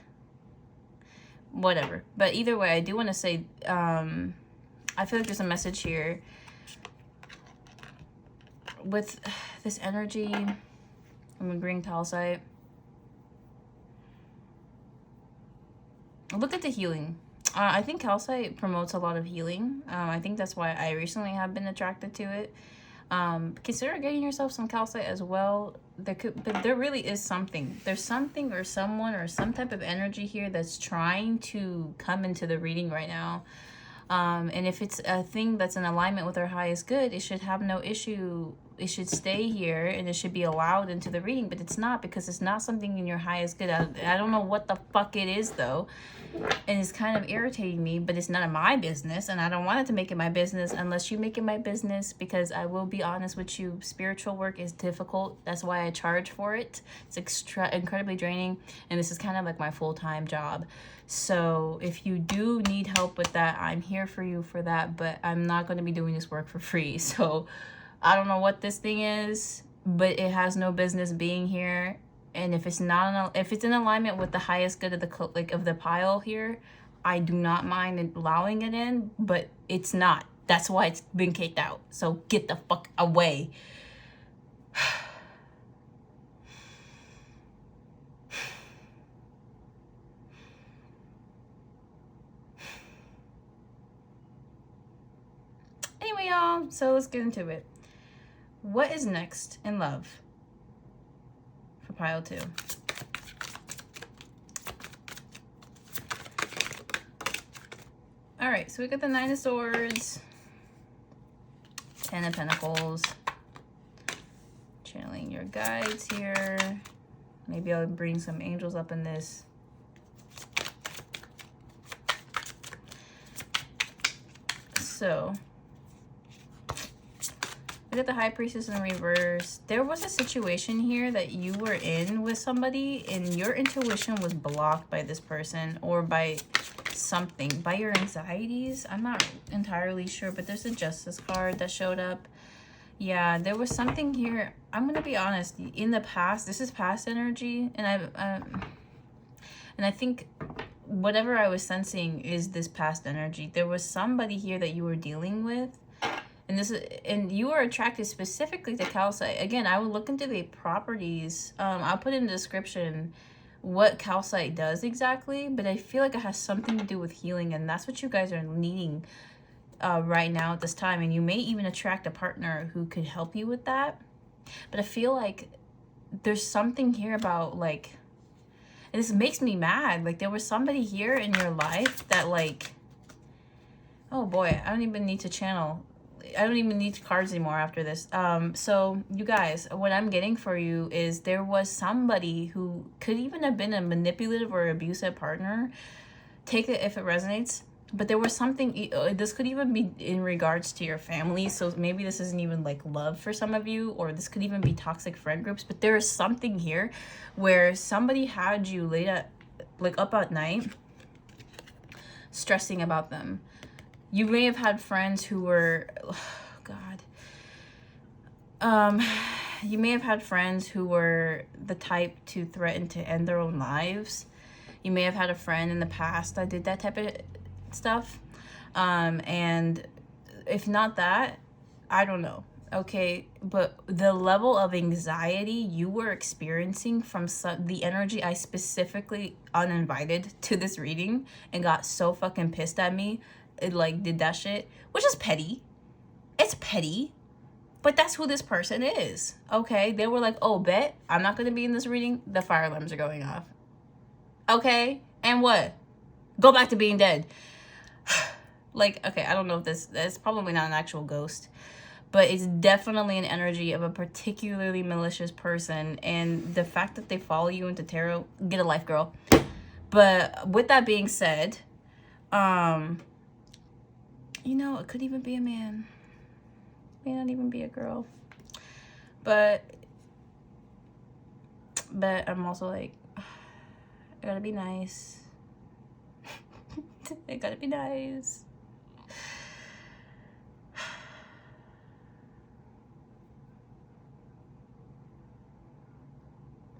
Whatever. But either way, I do want to say, I feel like there's a message here with this energy. I'm agreeing calcite. Look at the healing. I think calcite promotes a lot of healing. I think that's why I recently have been attracted to it. Consider getting yourself some calcite as well. But there really is something. There's something or someone or some type of energy here that's trying to come into the reading right now. And if it's a thing that's in alignment with our highest good, it should have no issue it should stay here and it should be allowed into the reading, but it's not, because it's not something in your highest good. I don't know what the fuck it is though, and it's kind of irritating me, but it's none of my business, and I don't want it to make it my business unless you make it my business, because I will be honest with you, spiritual work is difficult. That's why I charge for it. It's incredibly draining, and this is kind of like my full-time job. So if you do need help with that, I'm here for you for that, but I'm not going to be doing this work for free. So I don't know what this thing is, but it has no business being here. And if it's not, if it's in alignment with the highest good of the of the pile here, I do not mind allowing it in, but it's not. That's why it's been kicked out. So get the fuck away. Anyway, y'all, so let's get into it. What is next in love for pile 2? All right, so we got the 9 of Swords, 10 of Pentacles, channeling your guides here. Maybe I'll bring some angels up in this. So we got the High Priestess in reverse. There was a situation here that you were in with somebody and your intuition was blocked by this person or by something, by your anxieties. I'm not entirely sure, but there's a Justice card that showed up. Yeah, there was something here. I'm going to be honest. In the past, this is past energy, and I think whatever I was sensing is this past energy. There was somebody here that you were dealing with. And you are attracted specifically to calcite. Again, I would look into the properties. I'll put in the description what calcite does exactly, but I feel like it has something to do with healing, and that's what you guys are needing right now at this time. And you may even attract a partner who could help you with that. But I feel like there's something here about, like, and this makes me mad. Like, there was somebody here in your life that, like, oh boy, I don't even need to channel. I don't even need cards anymore after this. So you guys, what I'm getting for you is there was somebody who could even have been a manipulative or abusive partner. Take it if it resonates. But there was something, this could even be in regards to your family. So maybe this isn't even like love for some of you, or this could even be toxic friend groups. But there is something here where somebody had you late at, like up at night, stressing about them. You may have had friends who were, oh God. You may have had friends who were the type to threaten to end their own lives. You may have had a friend in the past that did that type of stuff. And if not that, I don't know. Okay, but the level of anxiety you were experiencing from the energy, I specifically uninvited to this reading and got so fucking pissed at me. It like did that shit, which is petty. It's petty, but that's who this person is. Okay, they were like, oh, bet I'm not gonna be in this reading. The fire alarms are going off. Okay, and what? Go back to being dead. Like, okay, I don't know if that's probably not an actual ghost, but it's definitely an energy of a particularly malicious person. And the fact that they follow you into tarot, get a life, girl. But with that being said, you know, it could even be a man. May not even be a girl. But I'm also like, I gotta be nice. I gotta be nice.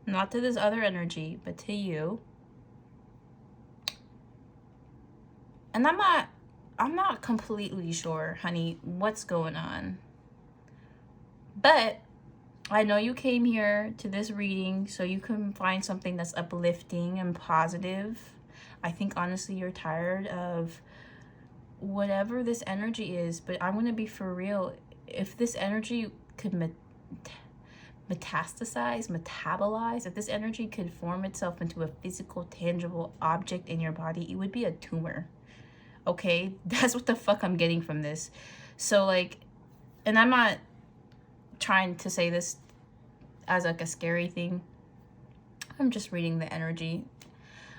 Not to this other energy, but to you. And I'm not completely sure, honey, what's going on. But I know you came here to this reading so you can find something that's uplifting and positive. I think honestly you're tired of whatever this energy is, but I'm going to be for real. If this energy could metabolize, if this energy could form itself into a physical, tangible object in your body, it would be a tumor. Okay, that's what the fuck I'm getting from this. So like, and I'm not trying to say this as like a scary thing. I'm just reading the energy.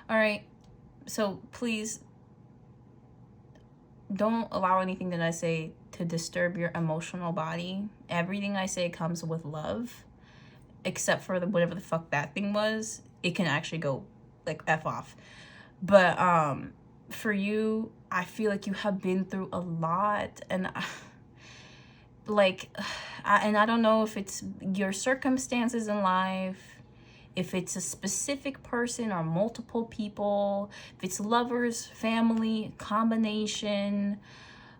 All right. So please don't allow anything that I say to disturb your emotional body. Everything I say comes with love, except for whatever the fuck that thing was. It can actually go like F off. But for you, I feel like you have been through a lot, and I don't know if it's your circumstances in life, if it's a specific person or multiple people, if it's lovers, family, combination,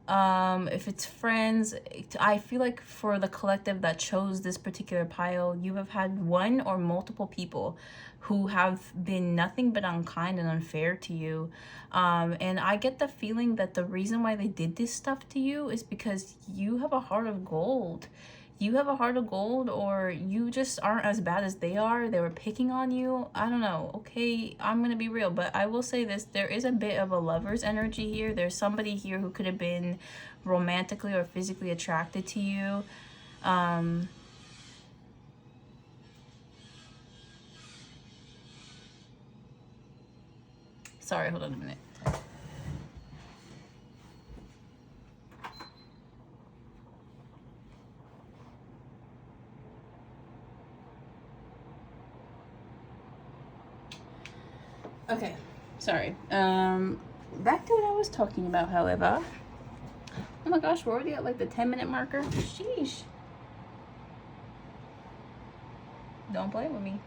if it's friends. I feel like for the collective that chose this particular pile, you have had one or multiple people who have been nothing but unkind and unfair to you. And I get the feeling that the reason why they did this stuff to you is because you have a heart of gold. You have a heart of gold, or you just aren't as bad as they are. They were picking on you. I don't know. Okay, I'm gonna be real, but I will say this. There is a bit of a lover's energy here. There's somebody here who could have been romantically or physically attracted to you. Sorry, hold on a minute. Okay, sorry. Back to what I was talking about, however. Oh my gosh, we're already at like the 10-minute marker. Sheesh. Don't play with me.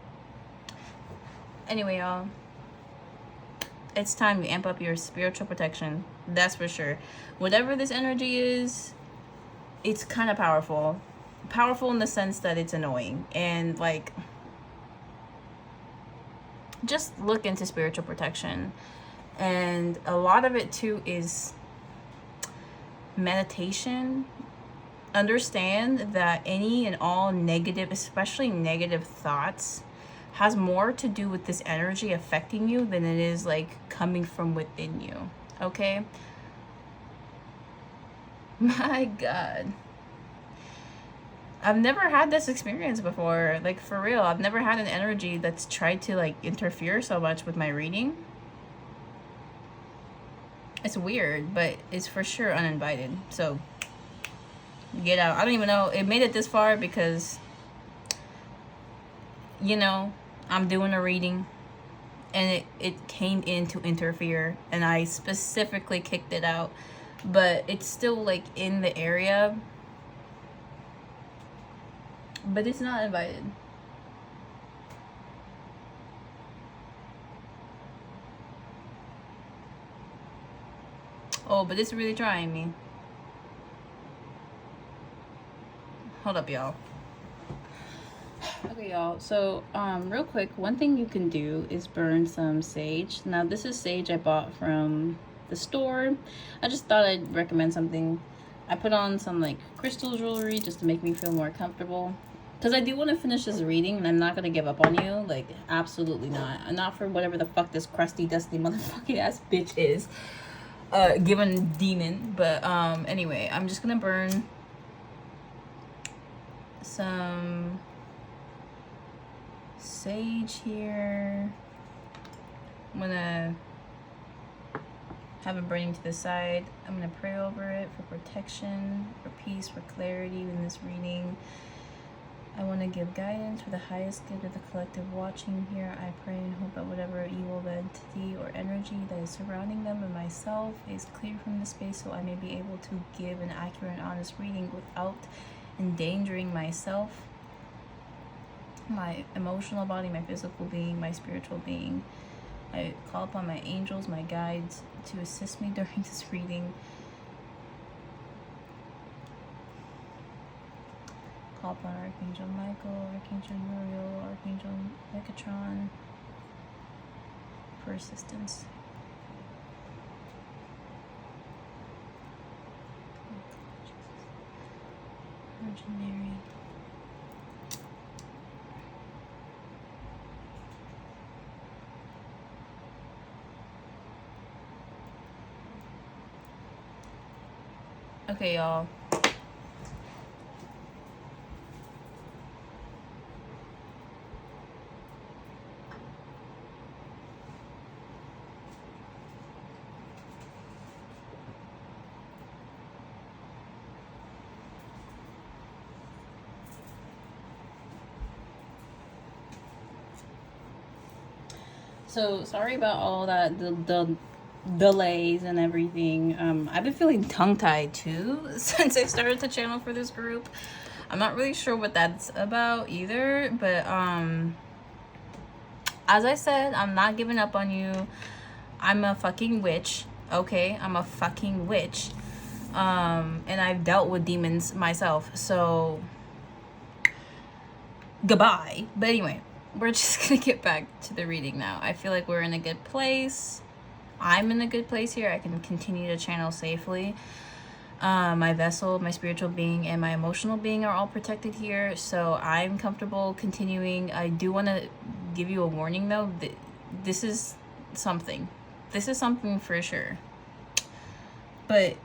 Anyway, y'all. It's time to amp up your spiritual protection. That's for sure. Whatever this energy is, it's kind of powerful. Powerful in the sense that it's annoying. And like, just look into spiritual protection. And a lot of it too is meditation. Understand that any and all negative, especially negative thoughts, has more to do with this energy affecting you than it is like coming from within you. Okay? My God. I've never had this experience before. Like, for real. I've never had an energy that's tried to like interfere so much with my reading. It's weird, but it's for sure uninvited. So get out. I don't even know. It made it this far because, you know, I'm doing a reading and it came in to interfere, and I specifically kicked it out. But it's still like in the area. But it's not invited. Oh, but it's really trying me. Hold up, y'all. Okay, y'all. So, real quick, one thing you can do is burn some sage. Now, this is sage I bought from the store. I just thought I'd recommend something. I put on some like crystal jewelry just to make me feel more comfortable. Because I do want to finish this reading, and I'm not going to give up on you. Like, absolutely not. Not for whatever the fuck this crusty, dusty motherfucking ass bitch is. Given demon. But, anyway, I'm just going to burn some sage here. I'm going to have it burning to the side. I'm going to pray over it for protection, for peace, for clarity in this reading. I want to give guidance for the highest good of the collective watching here. I pray and hope that whatever evil entity or energy that is surrounding them and myself is cleared from the space, so I may be able to give an accurate and honest reading without endangering myself, my emotional body, my physical being, my spiritual being. I call upon my angels, my guides, to assist me during this reading. Call upon Archangel Michael, Archangel Uriel, Archangel Megatron for assistance. Virgin Mary. Okay, y'all. So sorry about all that, the delays and everything. I've been feeling tongue-tied too since I started to channel for this group. I'm not really sure what that's about either, but as I said, I'm not giving up on you. I'm a fucking witch, okay? I'm a fucking witch. And I've dealt with demons myself, so goodbye. But anyway, we're just gonna get back to the reading now. I feel like we're in a good place. I'm in a good place here. I can continue to channel safely. My vessel, my spiritual being, and my emotional being are all protected here, so I'm comfortable continuing. I do want to give you a warning though. This is something. This is something for sure. But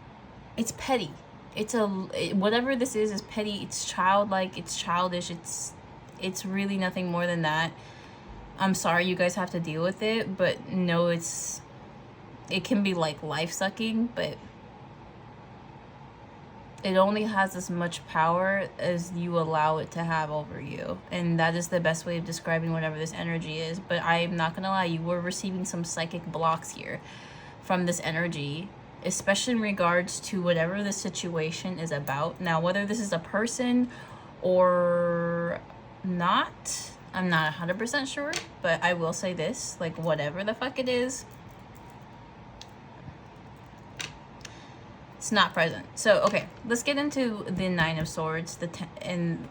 it's petty. Whatever this is petty. It's childlike. It's childish. It's really nothing more than that. I'm sorry you guys have to deal with it, but no, it can be like life-sucking, but it only has as much power as you allow it to have over you. And that is the best way of describing whatever this energy is. But I'm not gonna lie, you were receiving some psychic blocks here from this energy, especially in regards to whatever the situation is about. Now, whether this is a person or not, I'm not 100% sure, but I will say this, like, whatever the fuck it is, it's not present. So, okay, let's get into the Nine of Swords, and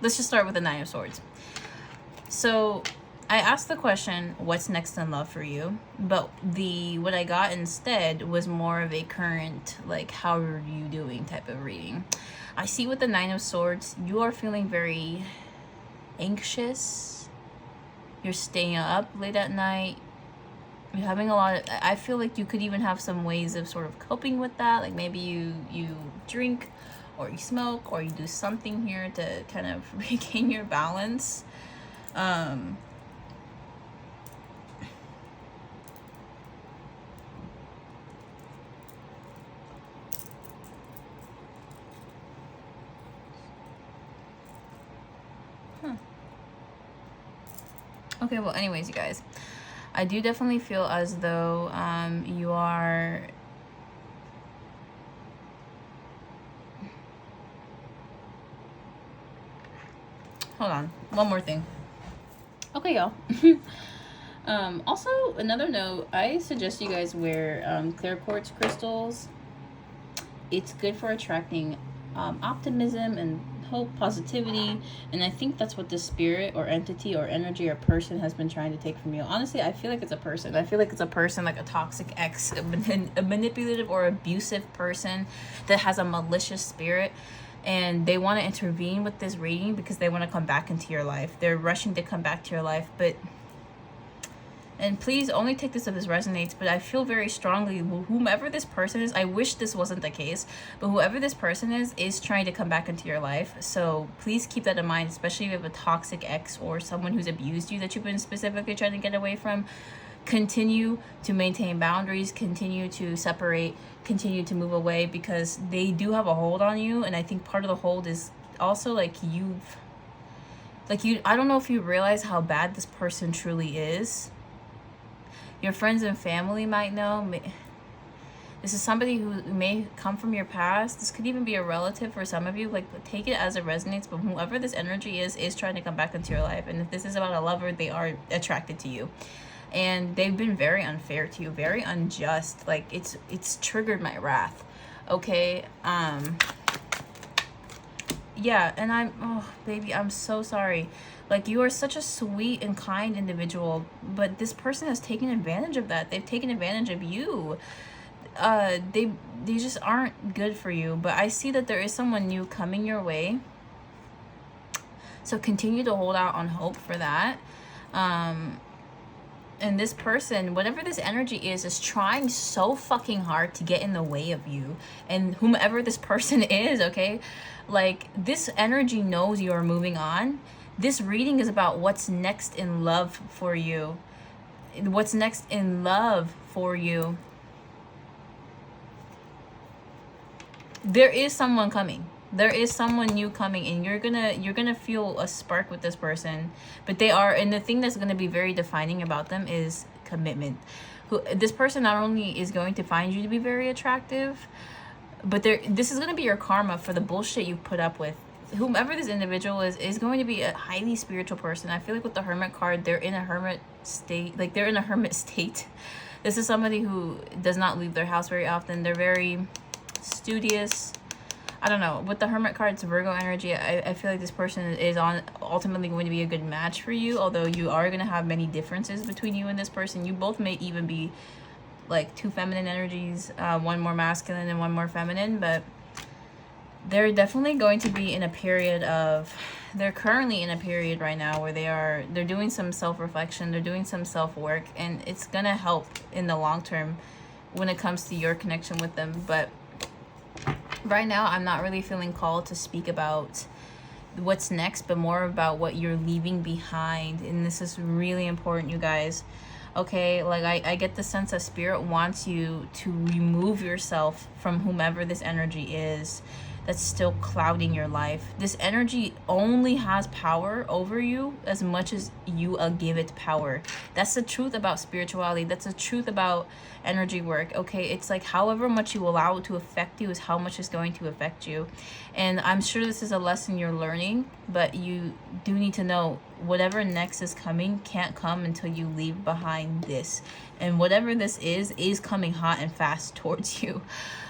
let's just start with the Nine of Swords. So, I asked the question, what's next in love for you? But what I got instead was more of a current, like, how are you doing type of reading. I see with the Nine of Swords, you are feeling very anxious. You're staying up late at night. You're having a lot of, I feel like you could even have some ways of sort of coping with that. Like maybe you drink or you smoke or you do something here to kind of regain your balance. Okay, well, anyways, you guys, I do definitely feel as though you are hold on, one more thing. Okay, y'all. Also, another note, I suggest you guys wear clear quartz crystals. It's good for attracting optimism and hope, positivity, and I think that's what the spirit or entity or energy or person has been trying to take from you. Honestly, I feel like it's a person. I feel like it's a person, like a toxic ex, a manipulative or abusive person that has a malicious spirit, and they want to intervene with this reading because they want to come back into your life. They're rushing to come back to your life, but, and please only take this if this resonates, but I feel very strongly whomever this person is, I wish this wasn't the case, but whoever this person is trying to come back into your life. So please keep that in mind, especially if you have a toxic ex or someone who's abused you that you've been specifically trying to get away from. Continue to maintain boundaries, continue to separate, continue to move away, because they do have a hold on you. And I think part of the hold is also like I don't know if you realize how bad this person truly is. Your friends and family might know. This is somebody who may come from your past. This could even be a relative for some of you. Like, take it as it resonates. But whoever this energy is trying to come back into your life. And if this is about a lover, they are attracted to you. And they've been very unfair to you, very unjust. Like, it's triggered my wrath. Okay? Yeah, and oh, baby, I'm so sorry. Like, you are such a sweet and kind individual, but this person has taken advantage of that. They've taken advantage of you. They just aren't good for you. But I see that there is someone new coming your way. So continue to hold out on hope for that. And this person, whatever this energy is trying so fucking hard to get in the way of you. And whomever this person is, okay? Like, this energy knows you are moving on. This reading is about what's next in love for you. What's next in love for you. There is someone coming. There is someone new coming, and you're gonna feel a spark with this person. But they are, and the thing that's gonna be very defining about them is commitment. This person not only is going to find you to be very attractive, but this is gonna be your karma for the bullshit you put up with. Whomever this individual is going to be a highly spiritual person. I feel like with the Hermit card, they're in a hermit state. Like, they're in a hermit state. This is somebody who does not leave their house very often. They're very studious. I don't know. With the Hermit card, it's Virgo energy. I feel like this person is ultimately going to be a good match for you, although you are going to have many differences between you and this person. You both may even be like two feminine energies, one more masculine and one more feminine, but they're definitely going to be in a period of, they're currently in a period right now where they're doing some self-reflection, they're doing some self-work, and it's gonna help in the long term when it comes to your connection with them. But right now, I'm not really feeling called to speak about what's next, but more about what you're leaving behind. And this is really important, you guys. Okay, like I get the sense that Spirit wants you to remove yourself from whomever this energy is that's still clouding your life. This energy only has power over you as much as you give it power. That's the truth about spirituality. That's the truth about energy work. Okay, it's like however much you allow it to affect you is how much it's going to affect you. And I'm sure this is a lesson you're learning, but you do need to know whatever next is coming can't come until you leave behind this. And whatever this is coming hot and fast towards you.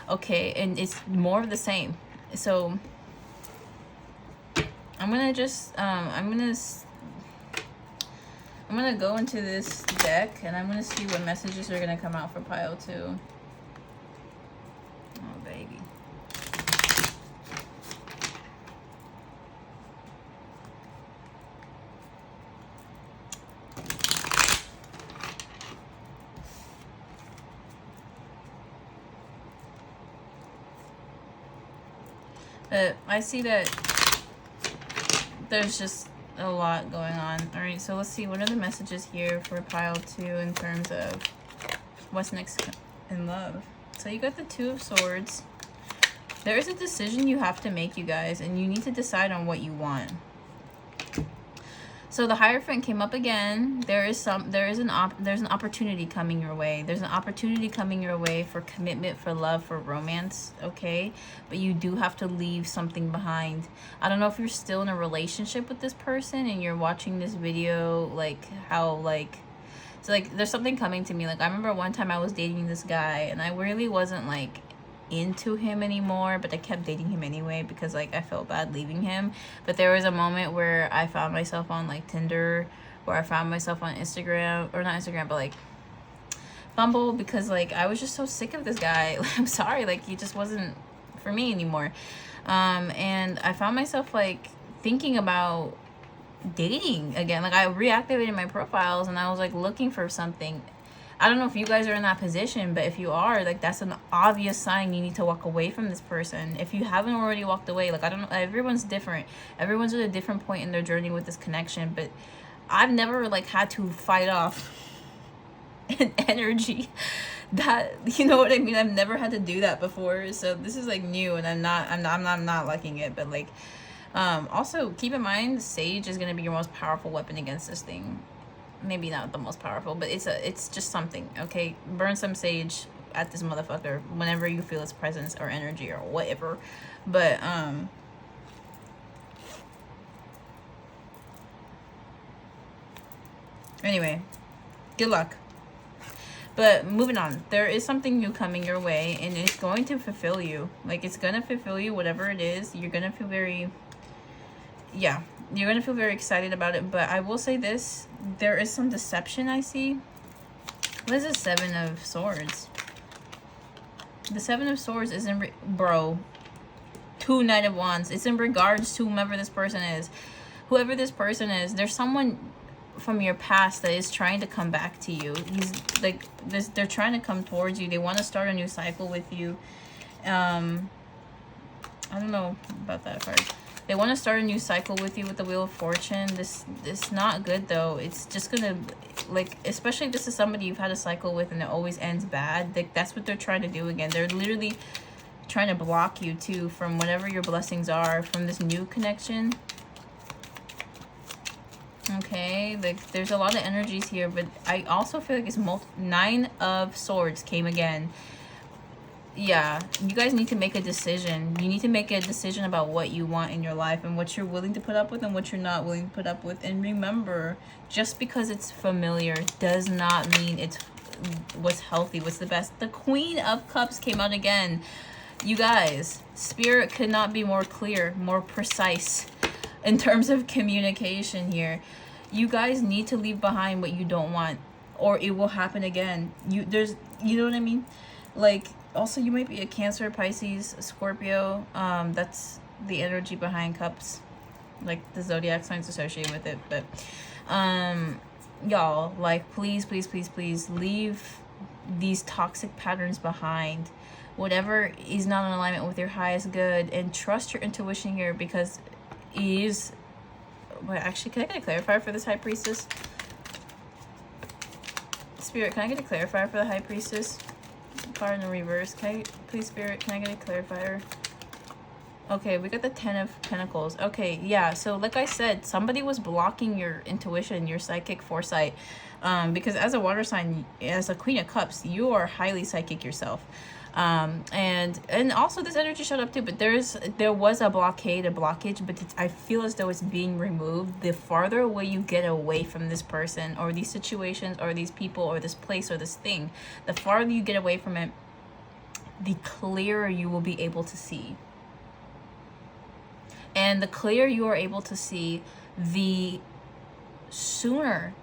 Okay, and it's more of the same. So I'm gonna just I'm gonna go into this deck, and I'm gonna see what messages are gonna come out for pile 2. Oh baby. I see that there's just a lot going on. All right, so let's see, what are the messages here for pile 2 in terms of what's next in love? So you got the 2 of Swords. There is a decision you have to make, you guys, and you need to decide on what you want. So the Hierophant came up again. There's an opportunity coming your way. There's an opportunity coming your way for commitment, for love, for romance, okay? But you do have to leave something behind. I don't know if you're still in a relationship with this person and you're watching this video, like how like, so like there's something coming to me. Like I remember one time I was dating this guy and I really wasn't like into him anymore, but I kept dating him anyway because like I felt bad leaving him. But there was a moment where I found myself on like Tinder, where I found myself on Instagram, or not Instagram, but like Bumble, because like I was just so sick of this guy. I'm sorry, like he just wasn't for me anymore. And I found myself like thinking about dating again. Like I reactivated my profiles and I was like looking for something. I don't know if you guys are in that position, but if you are, like, that's an obvious sign you need to walk away from this person. If you haven't already walked away, like, I don't know, everyone's different. Everyone's at a different point in their journey with this connection, but I've never, like, had to fight off an energy that, you know what I mean? I've never had to do that before, so this is, like, new, and I'm not liking it, but, like, also, keep in mind, Sage is going to be your most powerful weapon against this thing. Maybe not the most powerful, but it's just something, okay? Burn some sage at this motherfucker whenever you feel its presence or energy or whatever. But anyway, good luck. But moving on, there is something new coming your way, and it's going to fulfill you. Like, it's gonna fulfill you, whatever it is. You're gonna feel very, yeah, you're gonna feel very excited about it. But I will say this, there is some deception I see. What is the 7 of Swords? The 7 of Swords isn't, bro, 2 Knight of Wands. It's in regards to whomever this person is. Whoever this person is, there's someone from your past that is trying to come back to you. He's like this, they're trying to come towards you. They want to start a new cycle with you. I don't know about that card. They want to start a new cycle with you with the Wheel of Fortune. This not good though. It's just gonna, like, especially if this is somebody you've had a cycle with and it always ends bad. Like, that's what they're trying to do again. They're literally trying to block you too from whatever your blessings are from this new connection. Okay, like there's a lot of energies here, but I also feel like it's 9 of Swords came again. Yeah, you guys need to make a decision. You need to make a decision about what you want in your life and what you're willing to put up with and what you're not willing to put up with. And remember, just because it's familiar does not mean it's what's healthy, what's the best. The Queen of Cups came out again. You guys, Spirit could not be more clear, more precise in terms of communication here. You guys need to leave behind what you don't want, or it will happen again. You know what I mean? Like, also you might be a Cancer, Pisces, Scorpio. That's the energy behind Cups, like the zodiac signs associated with it. But y'all, like, please leave these toxic patterns behind. Whatever is not in alignment with your highest good, and trust your intuition here, because it is... Wait, actually, can I get a clarifier for this High Priestess? Spirit, can I get a clarifier for the High Priestess? Card in the reverse. Can I, please, Spirit, can I get a clarifier? Okay, we got the 10 of Pentacles. Okay, yeah, so like I said, somebody was blocking your intuition, your psychic foresight. Because as a water sign, as a Queen of Cups, you are highly psychic yourself. And also this energy showed up too, but there was a blockage, but I feel as though it's being removed. The farther away you get away from this person or these situations or these people or this place or this thing, the farther you get away from it, the clearer you will be able to see. And the clearer you are able to see, the sooner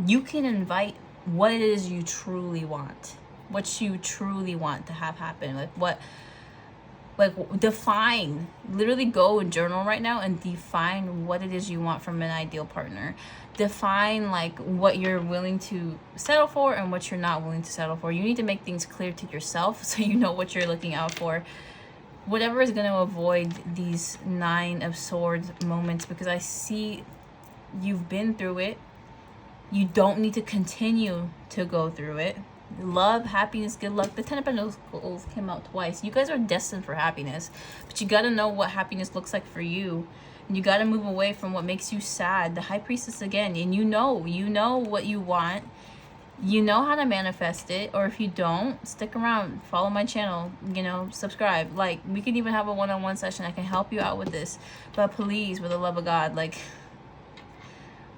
you can invite what it is you truly want. What you truly want to have happen. Like define, literally go and journal right now and define what it is you want from an ideal partner. Define like what you're willing to settle for and what you're not willing to settle for. You need to make things clear to yourself so you know what you're looking out for. Whatever is going to avoid these 9 of Swords moments, because I see you've been through it. You don't need to continue to go through it. Love, happiness, good luck. The 10 of Pentacles came out twice. You guys are destined for happiness, but you got to know what happiness looks like for you, and you got to move away from what makes you sad. The High Priestess again, and you know what you want. You know how to manifest it, or if you don't, stick around, follow my channel, subscribe. Like, we can even have a one-on-one session. I can help you out with this, but please, for the love of God, like,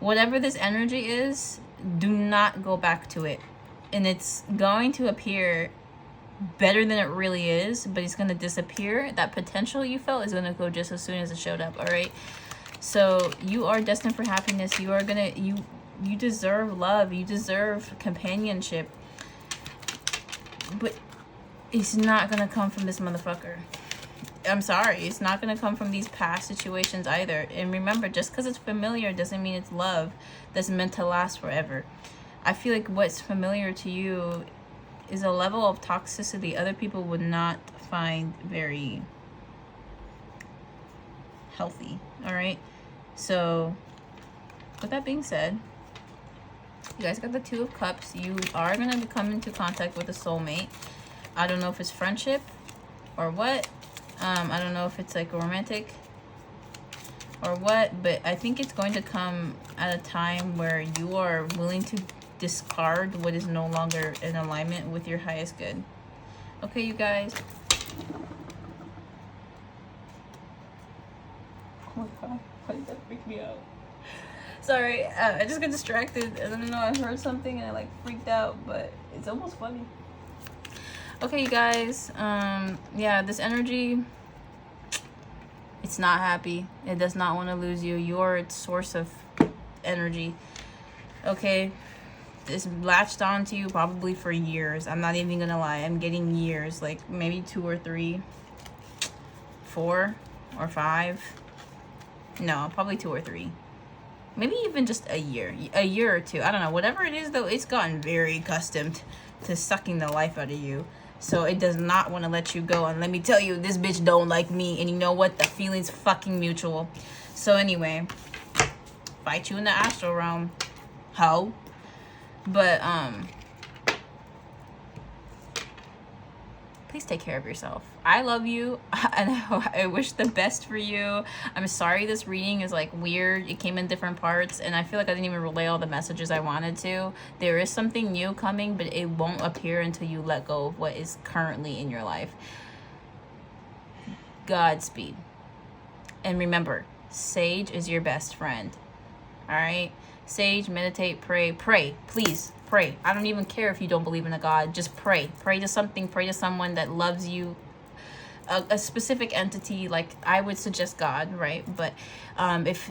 whatever this energy is, do not go back to it. And it's going to appear better than it really is, but it's going to disappear. That potential you felt is going to go just as soon as it showed up. All right, so you are destined for happiness. You are gonna you deserve love. You deserve companionship, but it's not going to come from this motherfucker. I'm sorry, it's not going to come from these past situations either. And remember, just because it's familiar doesn't mean it's love that's meant to last forever. I feel like what's familiar to you is a level of toxicity other people would not find very healthy. All right, so with that being said, you guys got the 2 of Cups. You are going to come into contact with a soulmate. I don't know if it's friendship or what. I don't know if it's like romantic or what, but I think it's going to come at a time where you are willing to discard what is no longer in alignment with your highest good. Okay, you guys. Oh my God, why did that freak me out? Sorry, I just got distracted. I don't know, I heard something and I like freaked out, but it's almost funny. Okay, you guys, yeah, this energy, it's not happy. It does not want to lose you. You are its source of energy. Okay, this latched on to you probably for years. I'm not even gonna lie, I'm getting years, like maybe 2 or 3, 4 or 5. No, probably 2 or 3. Maybe even just a year or 2. I don't know. Whatever it is, though, it's gotten very accustomed to sucking the life out of you. So it does not want to let you go. And let me tell you, this bitch don't like me. And you know what? The feeling's fucking mutual. So anyway, fight you in the astral realm, ho. But please take care of yourself. I love you and I wish the best for you. I'm sorry this reading is like weird. It came in different parts and I feel like I didn't even relay all the messages I wanted to. There is something new coming, but it won't appear until you let go of what is currently in your life. Godspeed. And remember, sage is your best friend. All right? Sage, meditate, pray. Pray, please. Pray. I don't even care if you don't believe in a God. Just pray. Pray to something. Pray to someone that loves you. A specific entity. Like, I would suggest God, right? But if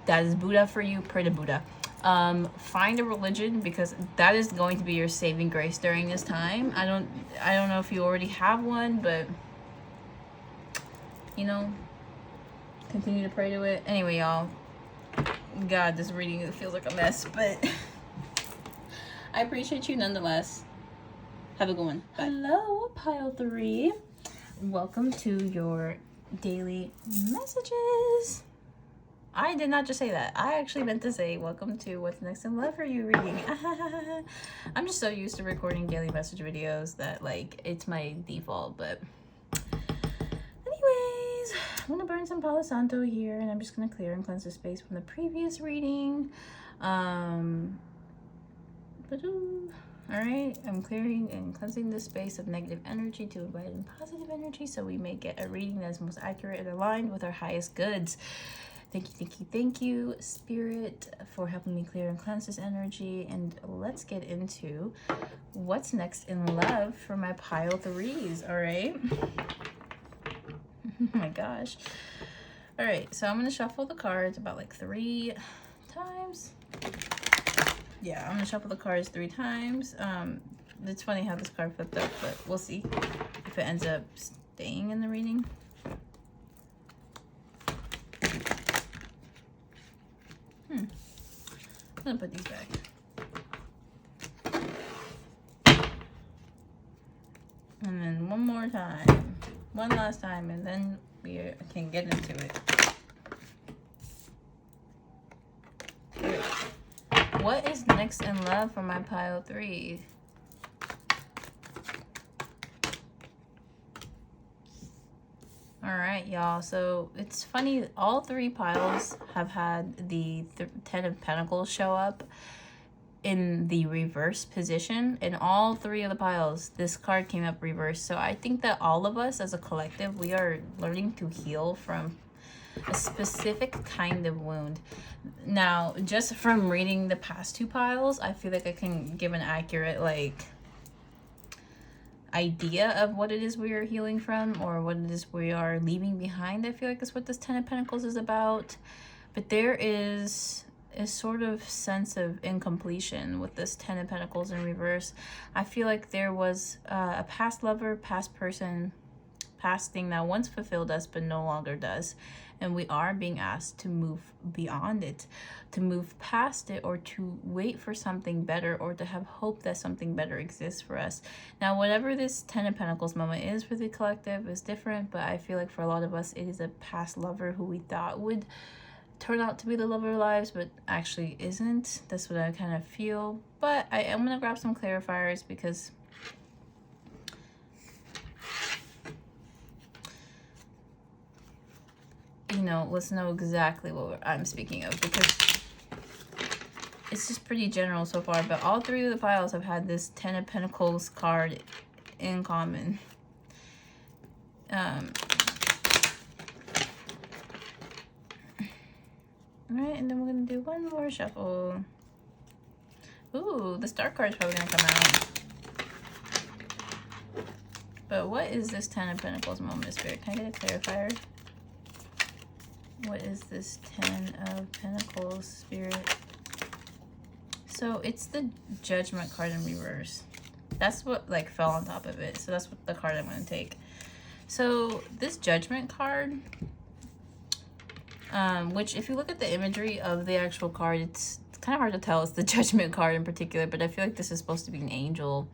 that is Buddha for you, pray to Buddha. Find a religion, because that is going to be your saving grace during this time. I don't know if you already have one, but you know, continue to pray to it. Anyway, y'all. God, this reading feels like a mess, but I appreciate you nonetheless. Have a good one. Bye. Hello, pile 3. Welcome to your daily messages. I did not just say that. I actually meant to say welcome to What's Next in Love for You reading. I'm just so used to recording daily message videos that like it's my default, but anyways, I'm gonna burn some Palo Santo here, and I'm just gonna clear and cleanse the space from the previous reading. All right, I'm clearing and cleansing the space of negative energy to invite in positive energy, so we may get a reading that's most accurate and aligned with our highest goods. Thank you, Spirit, for helping me clear and cleanse this energy. And let's get into what's next in love for my pile 3s. All right. Oh my gosh. All right, so I'm gonna shuffle the cards about like 3 times. Yeah, I'm gonna shuffle the cards 3 times. It's funny how this card flipped up, but we'll see if it ends up staying in the reading. I'm gonna put these back. And then one more time. One last time, and then we can get into it. What is next in love for my pile 3? All right, y'all. So it's funny. All 3 piles have had the 10 of Pentacles show up in the reverse position. In all 3 of the piles, this card came up reversed. So I think that all of us as a collective, we are learning to heal from a specific kind of wound. Now, just from reading the past 2 piles, I feel like I can give an accurate like idea of what it is we are healing from, or what it is we are leaving behind. I feel like that's what this 10 of Pentacles is about. But there is a sort of sense of incompletion with this 10 of Pentacles in reverse. I feel like there was a past lover, past person, past thing that once fulfilled us but no longer does, and we are being asked to move beyond it, to move past it, or to wait for something better, or to have hope that something better exists for us. Now, whatever this 10 of Pentacles moment is for the collective is different, but I feel like for a lot of us it is a past lover who we thought would turn out to be the love of our lives, but actually isn't. That's what I kind of feel. But I am gonna grab some clarifiers, because you know, let's know exactly what I'm speaking of, because it's just pretty general so far. But all 3 of the piles have had this 10 of Pentacles card in common. All right, and then we're gonna do one more shuffle. Ooh, the Star card's probably gonna come out. But what is this 10 of Pentacles moment of Spirit? Can I get a clarifier? What is this 10 of Pentacles, Spirit? So it's the Judgment card in reverse. That's what like fell on top of it. So that's what the card I'm going to take. So this Judgment card, which if you look at the imagery of the actual card, it's kind of hard to tell it's the Judgment card in particular, but I feel like this is supposed to be an angel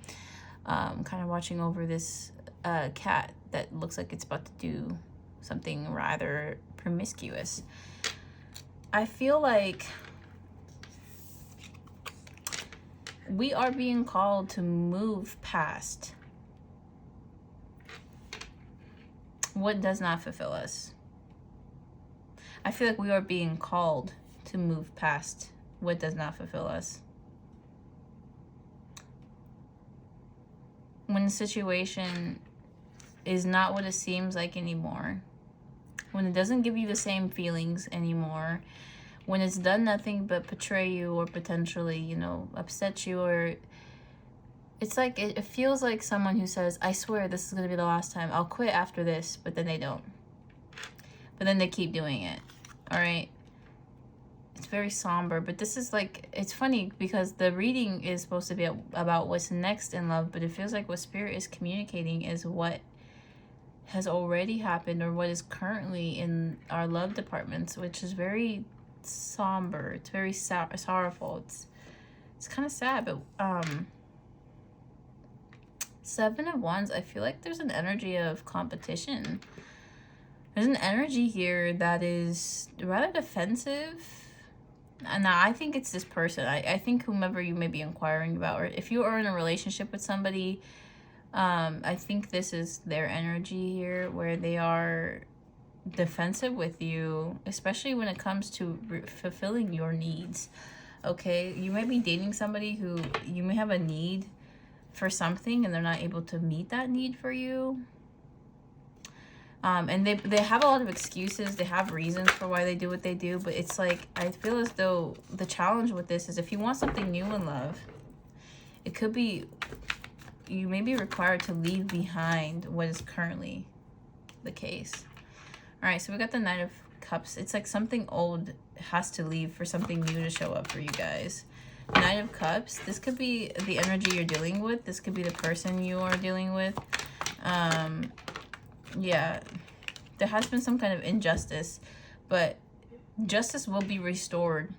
kind of watching over this cat that looks like it's about to do something rather promiscuous. I feel like we are being called to move past What does not fulfill us? I feel like we are being called to move past what does not fulfill us. When the situation is not what it seems like anymore, when it doesn't give you the same feelings anymore, when it's done nothing but betray you or potentially, you know, upset you, or it's like, it feels like someone who says, I swear this is going to be the last time, I'll quit after this, but then they don't. But then they keep doing it. All right. It's very somber, but this is like, it's funny because the reading is supposed to be about what's next in love, but it feels like what Spirit is communicating is what has already happened or what is currently in our love departments, which is very somber. It's very sorrowful. It's kind of sad, but Seven of Wands, I feel like there's an energy of competition. There's an energy here that is rather defensive. And I think it's this person. I think whomever you may be inquiring about, or if you are in a relationship with somebody, I think this is their energy here, where they are defensive with you, especially when it comes to fulfilling your needs. Okay, you might be dating somebody who you may have a need for something and they're not able to meet that need for you. And they have a lot of excuses. They have reasons for why they do what they do. But it's like, I feel as though the challenge with this is if you want something new in love, it could be, you may be required to leave behind what is currently the case. All right, so we got the Knight of Cups. It's like something old has to leave for something new to show up for you guys. Knight of Cups. This could be the energy you're dealing with. This could be the person you are dealing with. Yeah, there has been some kind of injustice, but justice will be restored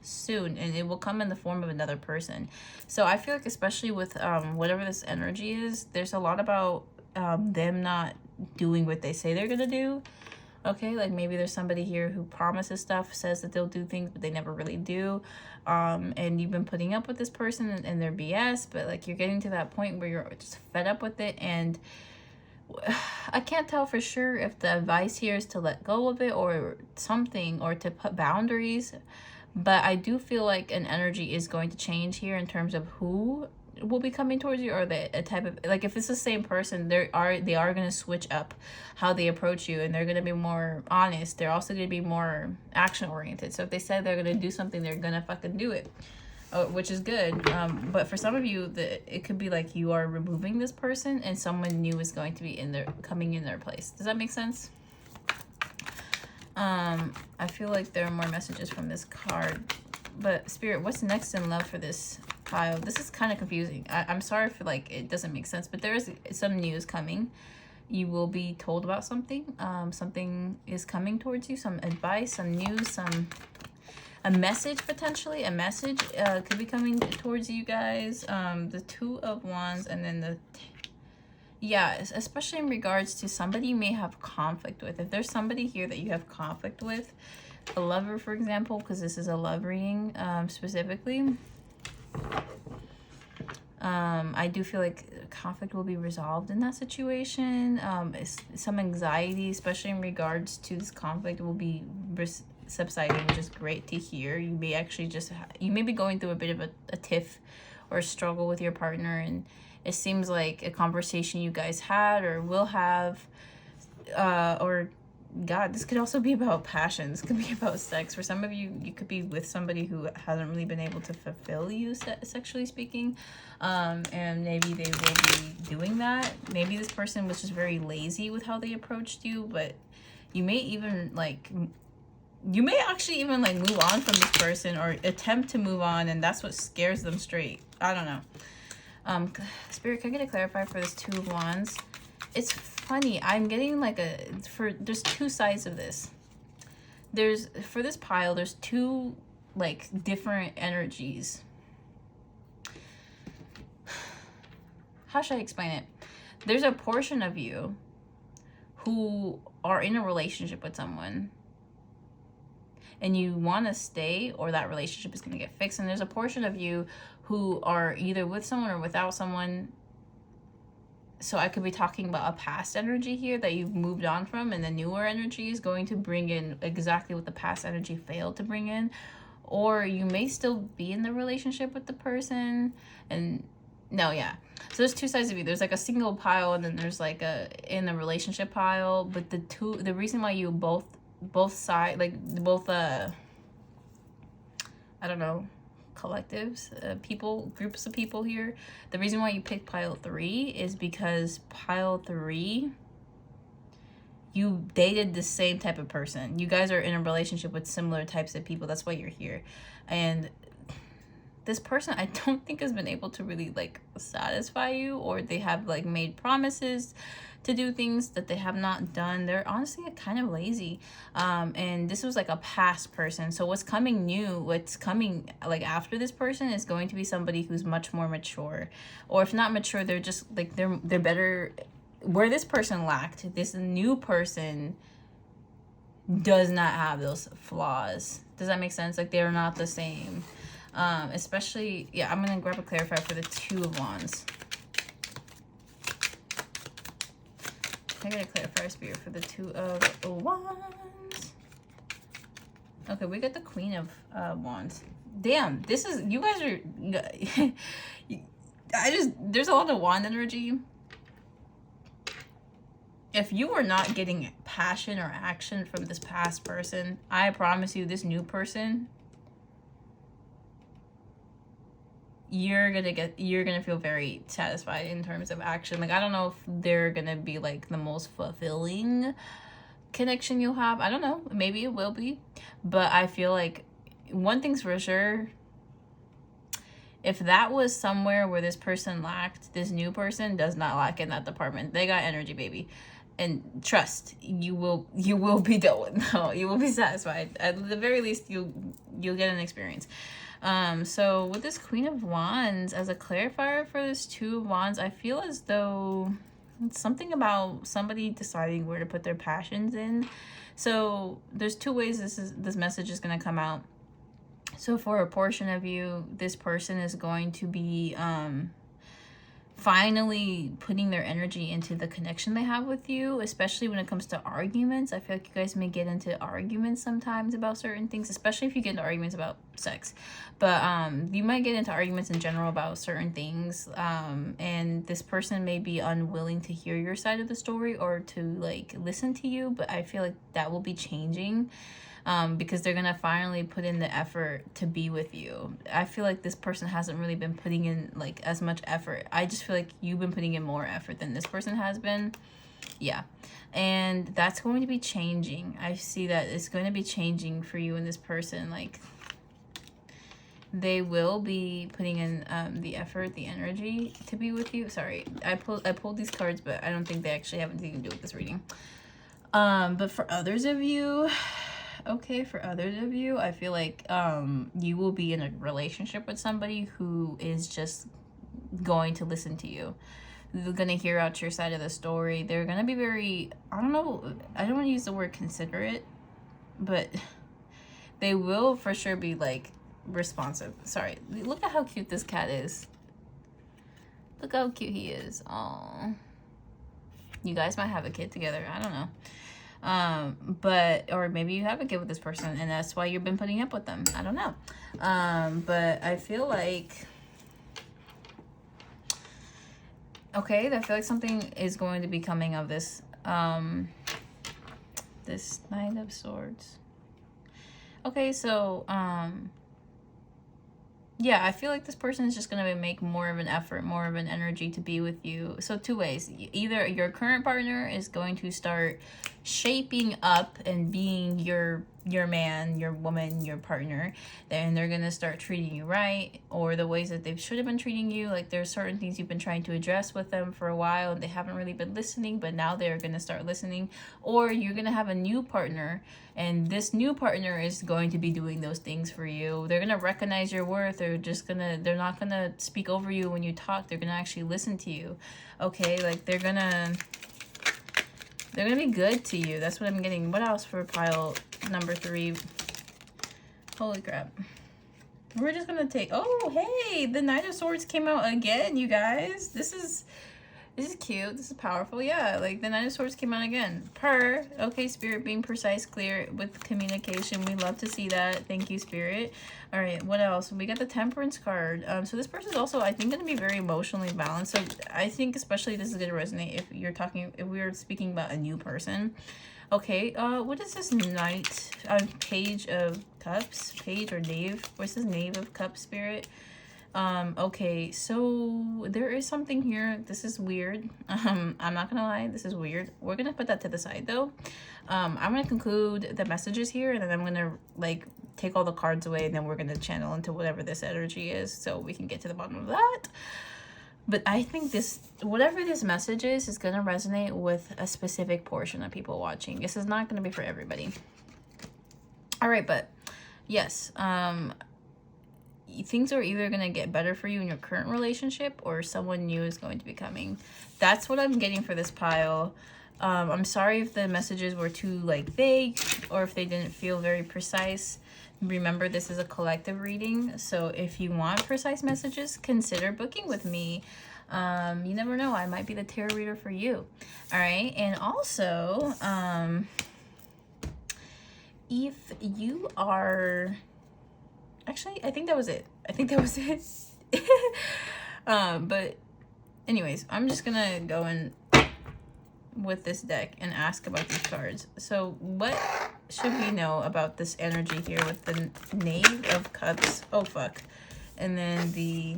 soon, and it will come in the form of another person. So I feel like, especially with whatever this energy is, there's a lot about them not doing what they say they're gonna do. Okay, like maybe there's somebody here who promises stuff, says that they'll do things, but they never really do. And you've been putting up with this person and their BS, but like you're getting to that point where you're just fed up with it. And I can't tell for sure if the advice here is to let go of it or something, or to put boundaries. But I do feel like an energy is going to change here in terms of who will be coming towards you, or the type of, like if it's the same person, they are going to switch up how they approach you, and they're going to be more honest. They're also going to be more action oriented. So if they said they're going to do something, they're going to fucking do it. Which is good, but for some of you, it could be like you are removing this person and someone new is going to be coming in their place. Does that make sense? I feel like there are more messages from this card, but Spirit, what's next in love for this pile? This is kind of confusing. I'm sorry if like it doesn't make sense, but there is some news coming. You will be told about something. Something is coming towards you, some advice, some news, a message, potentially. A message could be coming towards you guys. The Two of Wands, and then yeah, especially in regards to somebody you may have conflict with. If there's somebody here that you have conflict with, a lover, for example, because this is a love reading specifically, I do feel like conflict will be resolved in that situation. Some anxiety, especially in regards to this conflict, will be subsiding, which is great to hear. You may actually you may be going through a bit of a tiff or a struggle with your partner, and it seems like a conversation you guys had or will have, or God, this could also be about passions. It could be about sex. For some of you, you could be with somebody who hasn't really been able to fulfill you sexually speaking, and maybe they will be doing that. Maybe this person was just very lazy with how they approached you, but you may even actually even like move on from this person, or attempt to move on, and that's what scares them straight. I don't know. Spirit, can I get a clarifier for this Two of Wands? It's funny. I'm getting like there's two sides of this. For this pile, there's two like different energies. How should I explain it? There's a portion of you who are in a relationship with someone, and you want to stay, or that relationship is going to get fixed. And there's a portion of you who are either with someone or without someone, So I could be talking about a past energy here that you've moved on from, and the newer energy is going to bring in exactly what the past energy failed to bring in. Or you may still be in the relationship with the person, and no, yeah. So there's two sides of you. There's like a single pile, and then there's like a in the relationship pile. But the reason why you both side, like both I don't know, collectives, groups of people here. The reason why you picked pile 3 is because pile 3, you dated the same type of person. You guys are in a relationship with similar types of people. That's why you're here. And this person, I don't think, has been able to really like satisfy you, or they have like made promises to do things that they have not done. They're honestly kind of lazy. And this was like a past person. So what's coming new, what's coming like after this person is going to be somebody who's much more mature. Or if not mature, they're just like, they're better. Where this person lacked, this new person does not have those flaws. Does that make sense? Like, they're not the same. Especially, yeah, I'm going to grab a clarifier for the 2 of Wands. I got a clarifier spirit for the 2 of Wands. Okay, we got the Queen of Wands. Damn, this is, you guys are, there's a lot of wand energy. If you are not getting passion or action from this past person, I promise you, this new person, you're gonna feel very satisfied in terms of action. Like, I don't know if they're gonna be like the most fulfilling connection you'll have. I don't know, maybe it will be, but I feel like one thing's for sure, if that was somewhere where this person lacked, this new person does not lack in that department. They got energy, baby. And trust, you will be dealt with. No, you will be satisfied. At the very least, you'll get an experience. So with this Queen of Wands as a clarifier for this 2 of Wands, I feel as though it's something about somebody deciding where to put their passions in. So there's 2 ways this message is going to come out. So for a portion of you, this person is going to be finally putting their energy into the connection they have with you, especially when it comes to arguments. I feel like you guys may get into arguments sometimes about certain things, especially if you get into arguments about sex. But you might get into arguments in general about certain things, and this person may be unwilling to hear your side of the story or to like listen to you, but I feel like that will be changing. Because they're gonna finally put in the effort to be with you. I feel like this person hasn't really been putting in like as much effort. I just feel like you've been putting in more effort than this person has been. Yeah, and that's going to be changing. I see that it's going to be changing for you and this person. Like, they will be putting in the effort, the energy to be with you. Sorry, I pulled these cards, but I don't think they actually have anything to do with this reading. But for others of you, okay, for others of you, I feel like you will be in a relationship with somebody who is just going to listen to you. They're going to hear out your side of the story. They're going to be very, I don't know, I don't want to use the word considerate, but they will for sure be like responsive. Sorry, look at how cute this cat is. Look how cute he is. Oh, you guys might have a kid together. I don't know. But, or maybe you have a kid with this person and that's why you've been putting up with them. I don't know. But I feel like, okay, I feel like something is going to be coming of this, this Knight of Swords. Okay, so, yeah, I feel like this person is just going to make more of an effort, more of an energy to be with you. So 2 ways. Either your current partner is going to start shaping up and being your man, your woman, your partner, then they're going to start treating you right, or the ways that they should have been treating you. Like, there's certain things you've been trying to address with them for a while and they haven't really been listening, but now they're going to start listening. Or you're going to have a new partner and this new partner is going to be doing those things for you. They're going to recognize your worth. They're not going to speak over you when you talk. They're going to actually listen to you. Okay, like they're going to be good to you. That's what I'm getting. What else for pile number 3? Holy crap. We're just going to take... Oh, hey! The Knight of Swords came out again, you guys. This is... This is cute. This is powerful. Yeah, like the Nine of Swords came out again. Okay, Spirit, being precise, clear with communication. We love to see that. Thank you, Spirit. All right, what else? We got the Temperance card. So this person is also, I think, going to be very emotionally balanced. So I think especially this is going to resonate if we're speaking about a new person. Okay, what is this Knight? Page of Cups? Page or Knave? What's this Knave of Cups, Spirit? Okay, so there is something here. This is weird. I'm not gonna lie, this is weird. We're gonna put that to the side though. I'm gonna conclude the messages here, and then I'm gonna like take all the cards away, and then we're gonna channel into whatever this energy is so we can get to the bottom of that. But I think this, whatever this message is gonna resonate with a specific portion of people watching. This is not gonna be for everybody. All right, but yes, things are either going to get better for you in your current relationship, or someone new is going to be coming. That's what I'm getting for this pile. I'm sorry if the messages were too like vague, or if they didn't feel very precise. Remember, this is a collective reading, so if you want precise messages, consider booking with me. You never know, I might be the tarot reader for you. All right, and also if you are, actually, I think that was it. But anyways, I'm just gonna go in with this deck and ask about these cards. So what should we know about this energy here with the Knave of Cups? Oh, fuck. And then the...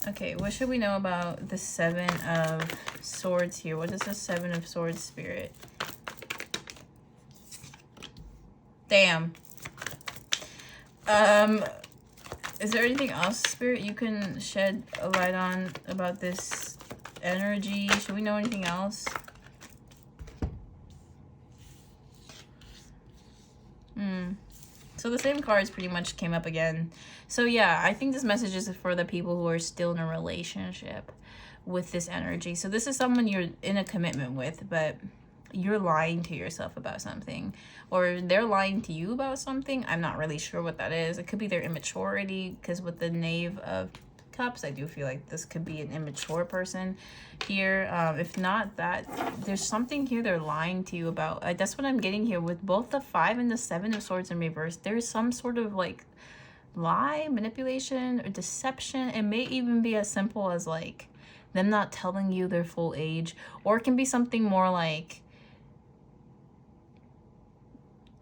Okay, what should we know about the Seven of Swords here? What is the Seven of Swords, Spirit? Damn. Is there anything else, Spirit, you can shed a light on about this energy? Should we know anything else? So the same cards pretty much came up again. So yeah, I think this message is for the people who are still in a relationship with this energy. So this is someone you're in a commitment with, but you're lying to yourself about something, or they're lying to you about something. I'm not really sure what that is. It could be their immaturity, because with the Knave of Cups, I do feel like this could be an immature person here. If not that, there's something here they're lying to you about. That's what I'm getting here with both the 5 and the 7 of Swords in reverse. There's some sort of like lie, manipulation, or deception. It may even be as simple as like them not telling you their full age, or it can be something more like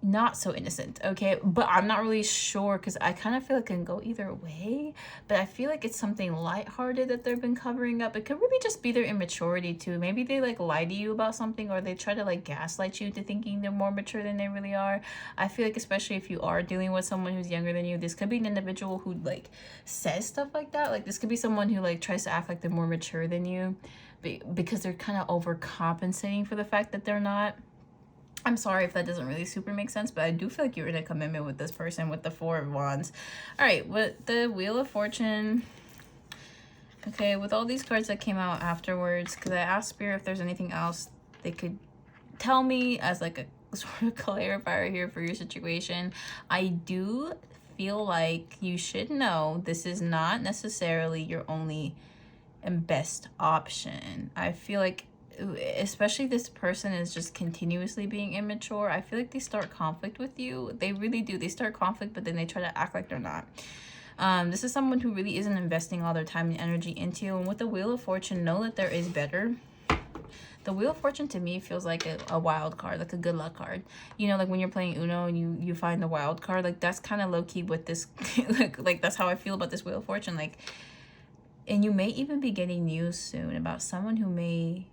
not so innocent, okay? But I'm not really sure, because I kind of feel it can go either way, but I feel like it's something lighthearted that they've been covering up. It could really just be their immaturity too. Maybe they like lie to you about something, or they try to like gaslight you into thinking they're more mature than they really are. I feel like especially if you are dealing with someone who's younger than you, this could be an individual who like says stuff like that. Like this could be someone who like tries to act like they're more mature than you, because they're kind of overcompensating for the fact that they're not. I'm sorry if that doesn't really super make sense, but I do feel like you're in a commitment with this person with the 4 of Wands. All right, with the Wheel of Fortune. Okay, with all these cards that came out afterwards, because I asked Spirit if there's anything else they could tell me as like a sort of clarifier here for your situation. I do feel like you should know this is not necessarily your only and best option. I feel like, especially this person is just continuously being immature. I feel like they start conflict with you. They really do. They start conflict, but then they try to act like they're not. This is someone who really isn't investing all their time and energy into you. And with the Wheel of Fortune, know that there is better. The Wheel of Fortune to me feels like a wild card, like a good luck card. You know, like when you're playing Uno and you find the wild card, like that's kind of low-key with this, like that's how I feel about this Wheel of Fortune. Like, and you may even be getting news soon about someone who may...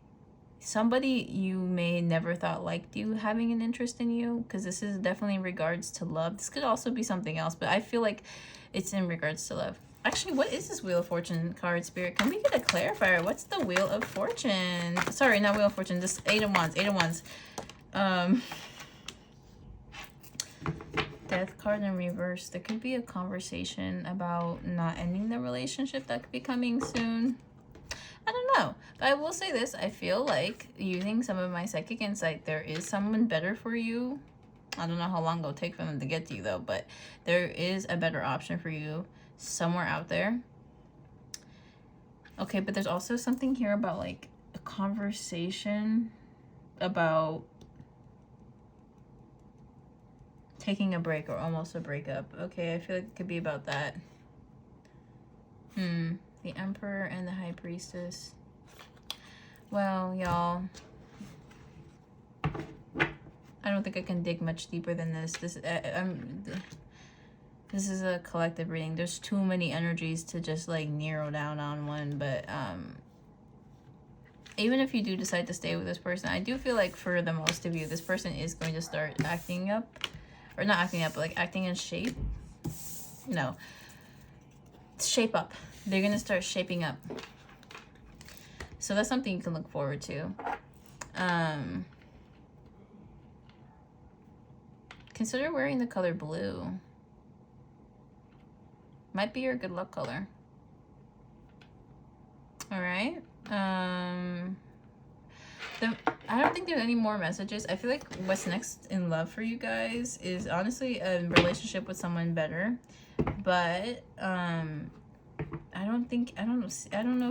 somebody you may never thought liked you having an interest in you, because this is definitely in regards to love. This could also be something else, but I feel like it's in regards to love. Actually, what is this Wheel of Fortune card, Spirit? Can we get a clarifier? What's the Wheel of Fortune? Sorry, not Wheel of Fortune, this 8 of Wands. 8 of Wands. Death card in reverse. There could be a conversation about not ending the relationship that could be coming soon. I don't know, but I will say this. I feel like using some of my psychic insight, there is someone better for you. I don't know how long it'll take for them to get to you though, but there is a better option for you somewhere out there. Okay, but there's also something here about like a conversation about taking a break or almost a breakup. Okay, I feel like it could be about that. The Emperor and the High Priestess. Well, y'all, I don't think I can dig much deeper than this. This is a collective reading. There's too many energies to just like narrow down on one. But even if you do decide to stay with this person, I do feel like for the most of you, this person is going to start acting up, or not acting up, but like acting in shape. No, shape up. They're gonna start shaping up. So that's something you can look forward to. Consider wearing the color blue. Might be your good luck color. All right. I don't think there's any more messages. I feel like what's next in love for you guys is honestly a relationship with someone better. But I don't know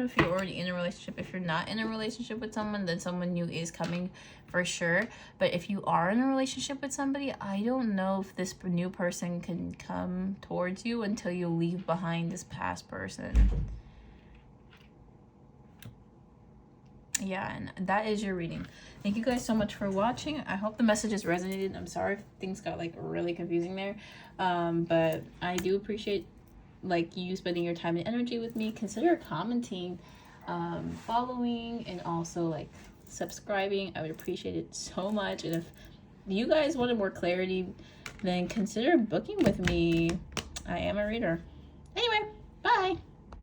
if you're already in a relationship. If you're not in a relationship with someone, then someone new is coming for sure. But if you are in a relationship with somebody, I don't know if this new person can come towards you until you leave behind this past person. Yeah, and that is your reading. Thank you guys so much for watching. I hope the messages resonated. I'm sorry if things got like really confusing there, but I do appreciate like you spending your time and energy with me. Consider commenting, following, and also like subscribing. I would appreciate it so much. And if you guys wanted more clarity, then consider booking with me. I am a reader.